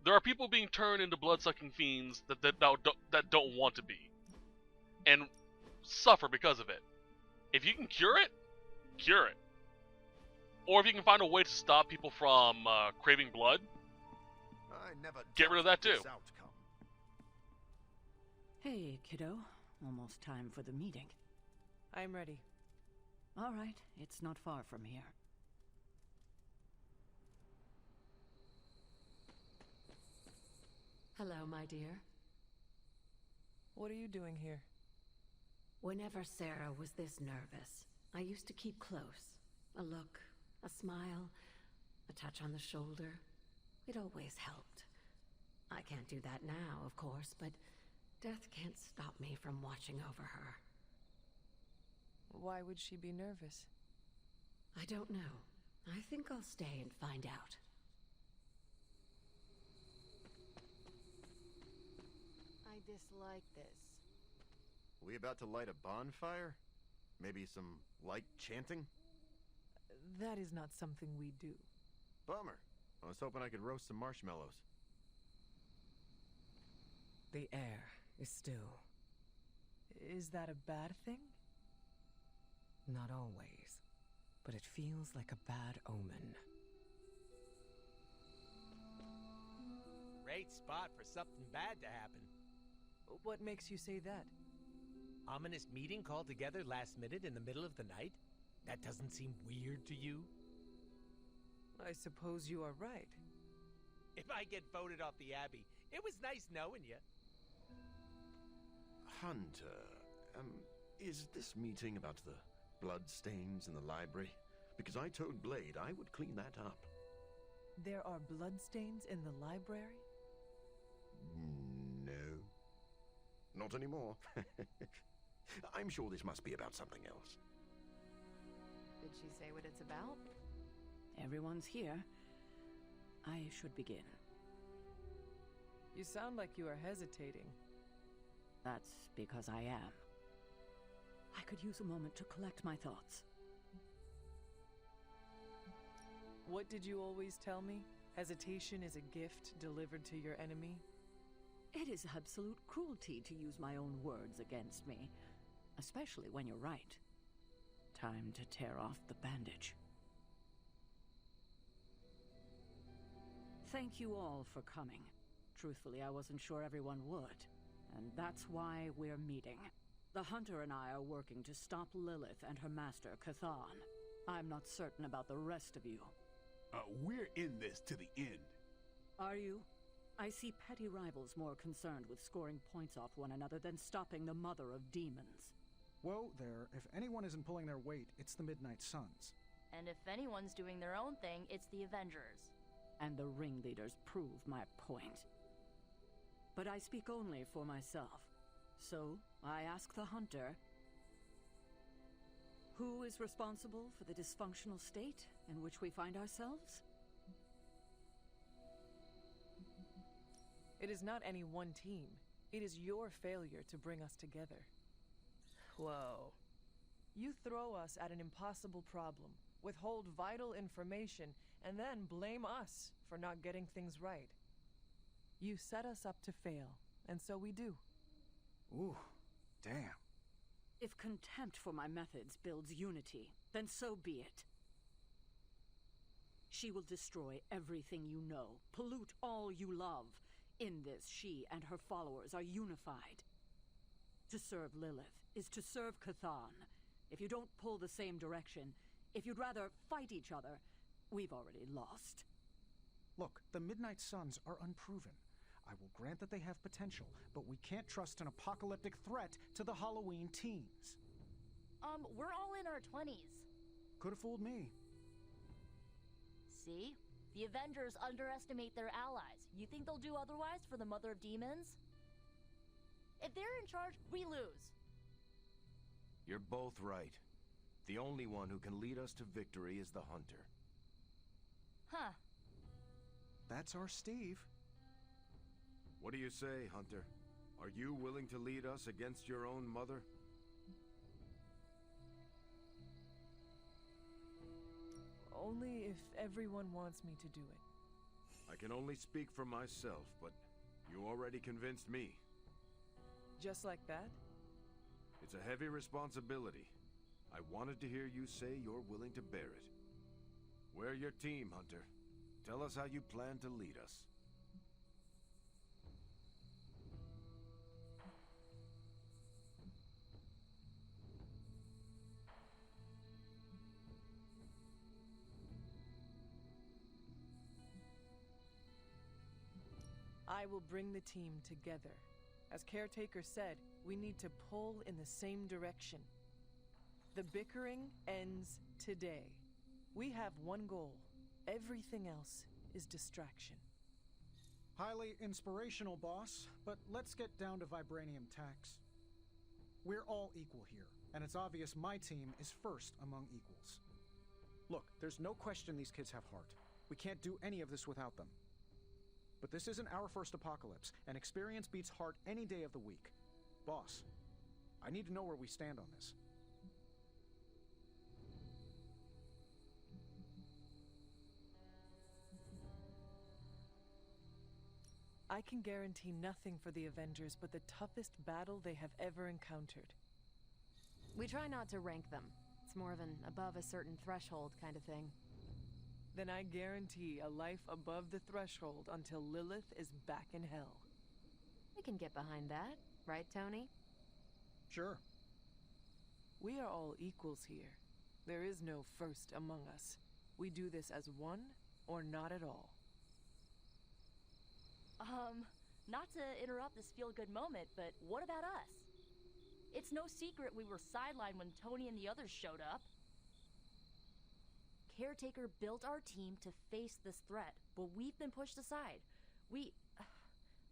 there are people being turned into blood-sucking fiends that don't want to be, and suffer because of it. If you can cure it, cure it. Or if you can find a way to stop people from craving blood, get rid of that too. Hey, kiddo. Almost time for the meeting. I'm ready. All right, it's not far from here. Hello, my dear. What are you doing here? Whenever Sarah was this nervous, I used to keep close. A look, a smile, a touch on the shoulder. It always helped. I can't do that now, of course, but death can't stop me from watching over her. Why would she be nervous? I don't know. I think I'll stay and find out. I dislike this. We about to light a bonfire? Maybe some light chanting? That is not something we do. Bummer. I was hoping I could roast some marshmallows. The air is still. Is that a bad thing? Not always, but it feels like a bad omen. Great spot for something bad to happen. What makes you say that? Ominous meeting called together last minute in the middle of the night? That doesn't seem weird to you? I suppose you are right. If I get voted off the Abbey, it was nice knowing you. Hunter, is this meeting about the bloodstains in the library? Because I told Blade I would clean that up. There are bloodstains in the library? No. Not anymore. I'm sure this must be about something else. Did she say what it's about? Everyone's here. I should begin. You sound like you are hesitating. That's because I am. I could use a moment to collect my thoughts. What did you always tell me? Hesitation is a gift delivered to your enemy? It is absolute cruelty to use my own words against me, especially when you're right. Time to tear off the bandage. Thank you all for coming. Truthfully, I wasn't sure everyone would, and that's why we're meeting. The Hunter and I are working to stop Lilith and her master, Cathan. I'm not certain about the rest of you. We're in this to the end. Are you? I see petty rivals more concerned with scoring points off one another than stopping the mother of demons. Whoa there, if anyone isn't pulling their weight, it's the Midnight Suns. And if anyone's doing their own thing, it's the Avengers. And the ringleaders prove my point. But I speak only for myself. So, I ask the Hunter, who is responsible for the dysfunctional state in which we find ourselves? It is not any one team. It is your failure to bring us together. Whoa. You throw us at an impossible problem, withhold vital information, and then blame us for not getting things right. You set us up to fail, and so we do. Ooh, damn. If contempt for my methods builds unity, then so be it. She will destroy everything you know, pollute all you love. In this, she and her followers are unified. To serve Lilith is to serve Cathan. If you don't pull the same direction, if you'd rather fight each other, we've already lost. Look, the Midnight Suns are unproven. I will grant that they have potential, but we can't trust an apocalyptic threat to the Halloween teens. We're all in our 20s. Could've fooled me. See? The Avengers underestimate their allies. You think they'll do otherwise for the Mother of Demons? If they're in charge, we lose. You're both right. The only one who can lead us to victory is the Hunter. Huh. That's our Steve. What do you say, Hunter? Are you willing to lead us against your own mother? Only if everyone wants me to do it. I can only speak for myself, but you already convinced me. Just like that? It's a heavy responsibility. I wanted to hear you say you're willing to bear it. We're your team, Hunter. Tell us how you plan to lead us. I will bring the team together. As Caretaker said, we need to pull in the same direction. The bickering ends today. We have one goal. Everything else is distraction. Highly inspirational, boss, but let's get down to vibranium tax. We're all equal here, and it's obvious my team is first among equals. Look, there's no question these kids have heart. We can't do any of this without them. But this isn't our first apocalypse, and experience beats heart any day of the week. Boss, I need to know where we stand on this. I can guarantee nothing for the Avengers but the toughest battle they have ever encountered. We try not to rank them. It's more of an above a certain threshold kind of thing. Then I guarantee a life above the threshold until Lilith is back in hell. We can get behind that, right, Tony? Sure. We are all equals here. There is no first among us. We do this as one or not at all. Not to interrupt this feel-good moment, but what about us? It's no secret we were sidelined when Tony and the others showed up. Caretaker built our team to face this threat, but we've been pushed aside.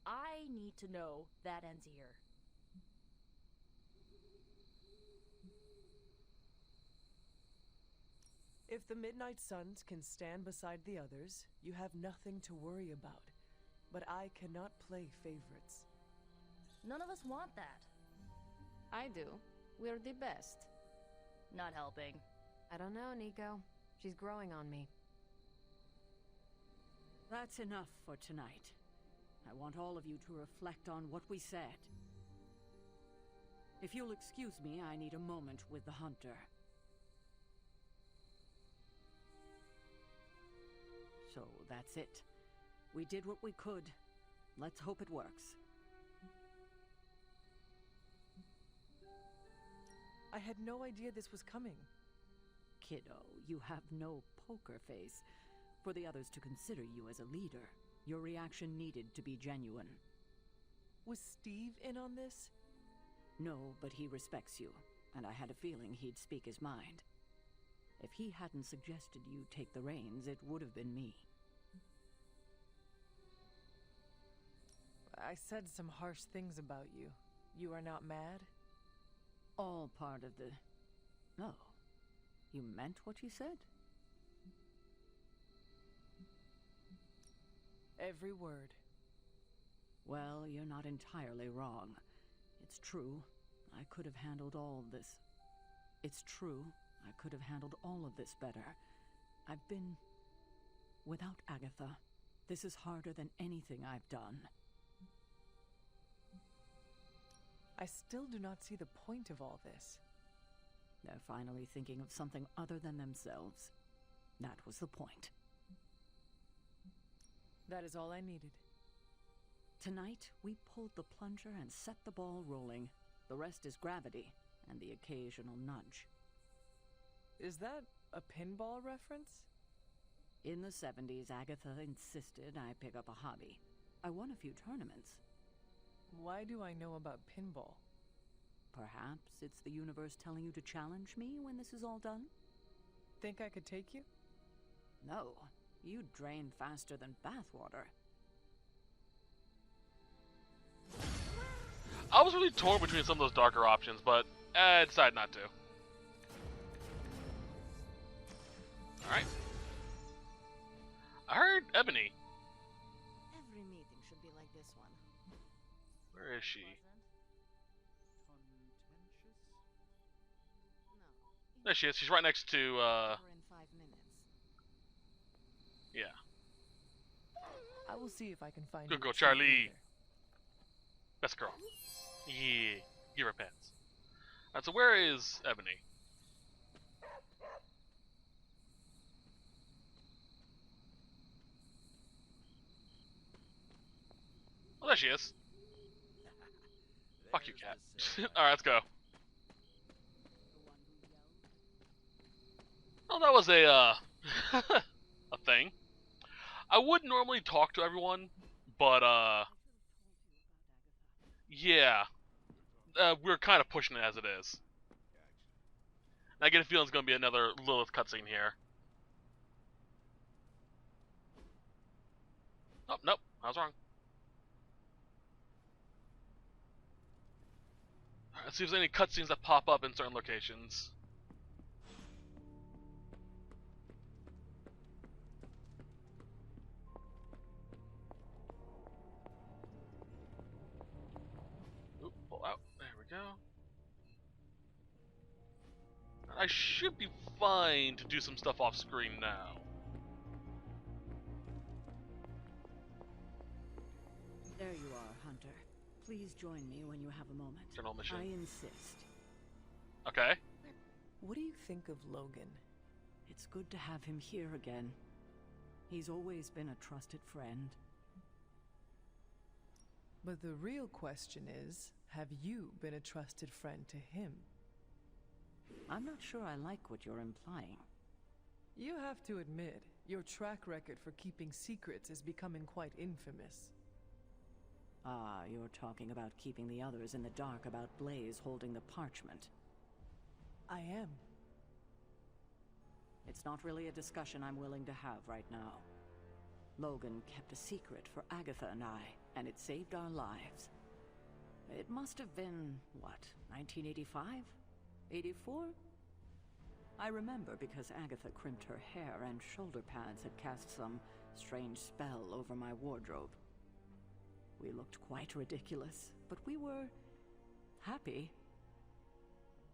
I need to know that ends here. If the Midnight Suns can stand beside the others, you have nothing to worry about. But I cannot play favorites. None of us want that. I do. We're the best. Not helping. I don't know, Nico. She's growing on me. That's enough for tonight. I want all of you to reflect on what we said. If you'll excuse me, I need a moment with the Hunter. So that's it. We did what we could. Let's hope it works. I had no idea this was coming. Kiddo, you have no poker face. For the others to consider you as a leader, your reaction needed to be genuine. Was Steve in on this? No, but he respects you, and I had a feeling he'd speak his mind. If he hadn't suggested you take the reins, it would have been me. I said some harsh things about you. You are not mad? All part of the... No. You meant what you said? Every word. Well, you're not entirely wrong. It's true. I could have handled all this. It's true. I could have handled all of this better. I've been... without Agatha. This is harder than anything I've done. I still do not see the point of all this. They're finally thinking of something other than themselves. That was the point. That is all I needed. Tonight, we pulled the plunger and set the ball rolling. The rest is gravity, and the occasional nudge. Is that a pinball reference? In the 70s, Agatha insisted I pick up a hobby. I won a few tournaments. Why do I know about pinball? Perhaps it's the universe telling you to challenge me when this is all done? Think I could take you? No. You'd drain faster than bathwater. I was really torn between some of those darker options, but I decided not to. Alright. I heard Ebony. Every meeting should be like this one. Where is she? There she is. She's right next to, In 5 minutes. yeah. I will see if I can find Good you girl, a seat Charlie. later. Best girl. Yeah. Give her pants. Alright, so where is Ebony? Oh, there she is. Fuck you, cat. Alright, let's go. Oh, that was a, a thing. I would normally talk to everyone, but, yeah. We're kind of pushing it as it is. I get a feeling it's going to be another Lilith cutscene here. Oh, nope. I was wrong. Alright, let's see if there's any cutscenes that pop up in certain locations. Oop, pull out. There we go. I should be fine to do some stuff off screen now. There you are, Hunter. Please join me when you have a moment. Journal mission. I insist. Okay. What do you think of Logan? It's good to have him here again. He's always been a trusted friend. But the real question is, have you been a trusted friend to him? I'm not sure I like what you're implying. You have to admit, your track record for keeping secrets is becoming quite infamous. Ah, you're talking about keeping the others in the dark about Blaze holding the parchment. I am. It's not really a discussion I'm willing to have right now. Logan kept a secret for Agatha and I, and it saved our lives. It must have been, what, 1985? 84? I remember because Agatha crimped her hair and shoulder pads had cast some strange spell over my wardrobe. We looked quite ridiculous, but we were happy.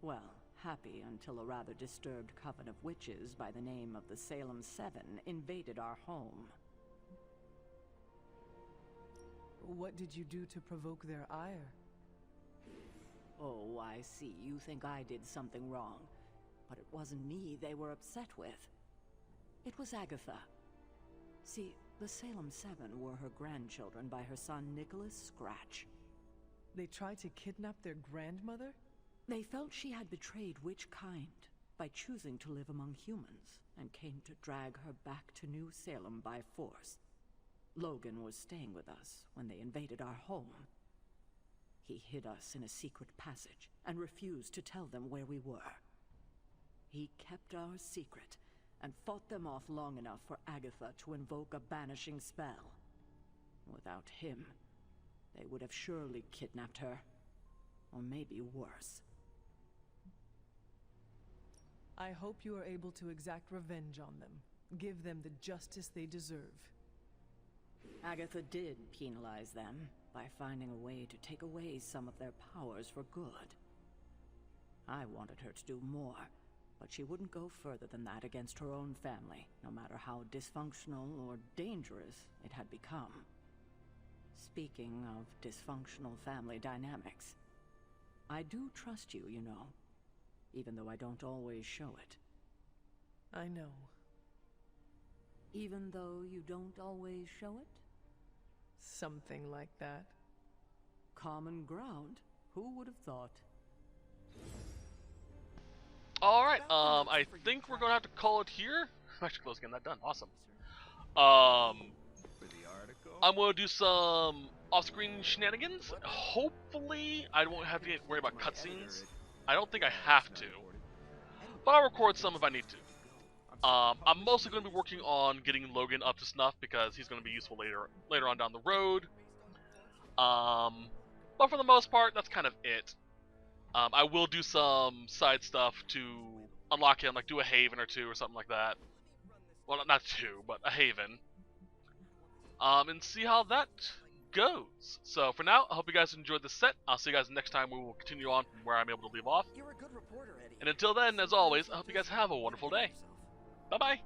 Well, happy until a rather disturbed coven of witches by the name of the Salem Seven invaded our home. What did you do to provoke their ire? Oh, I see. You think I did something wrong. But it wasn't me they were upset with. It was Agatha. See, the Salem Seven were her grandchildren by her son Nicholas Scratch. They tried to kidnap their grandmother? They felt she had betrayed which kind by choosing to live among humans, and came to drag her back to New Salem by force. Logan was staying with us when they invaded our home. He hid us in a secret passage and refused to tell them where we were. He kept our secret and fought them off long enough for Agatha to invoke a banishing spell. Without him, they would have surely kidnapped her, or maybe worse. I hope you are able to exact revenge on them. Give them the justice they deserve. Agatha did penalize them by finding a way to take away some of their powers for good. I wanted her to do more, but she wouldn't go further than that against her own family, no matter how dysfunctional or dangerous it had become. Speaking of dysfunctional family dynamics, I do trust you, you know, even though I don't always show it. I know. Even though you don't always show it? Something like that. Common ground. Who would have thought? Alright, I think we're gonna have to call it here. I'm actually close getting that done. Awesome. I'm gonna do some off-screen shenanigans. Hopefully, I won't have to worry about cutscenes. I don't think I have to, but I'll record some if I need to. I'm mostly going to be working on getting Logan up to snuff because he's going to be useful later on down the road. But for the most part, that's kind of it. I will do some side stuff to unlock him, like do a haven or two or something like that. well, not two, but a haven, and see how that goes. So for now, I hope you guys enjoyed the set. I'll see you guys next time. We will continue on from where I'm able to leave off. You're a good reporter, Eddie. And until then, as always, I hope you guys have a wonderful day. Bye-bye.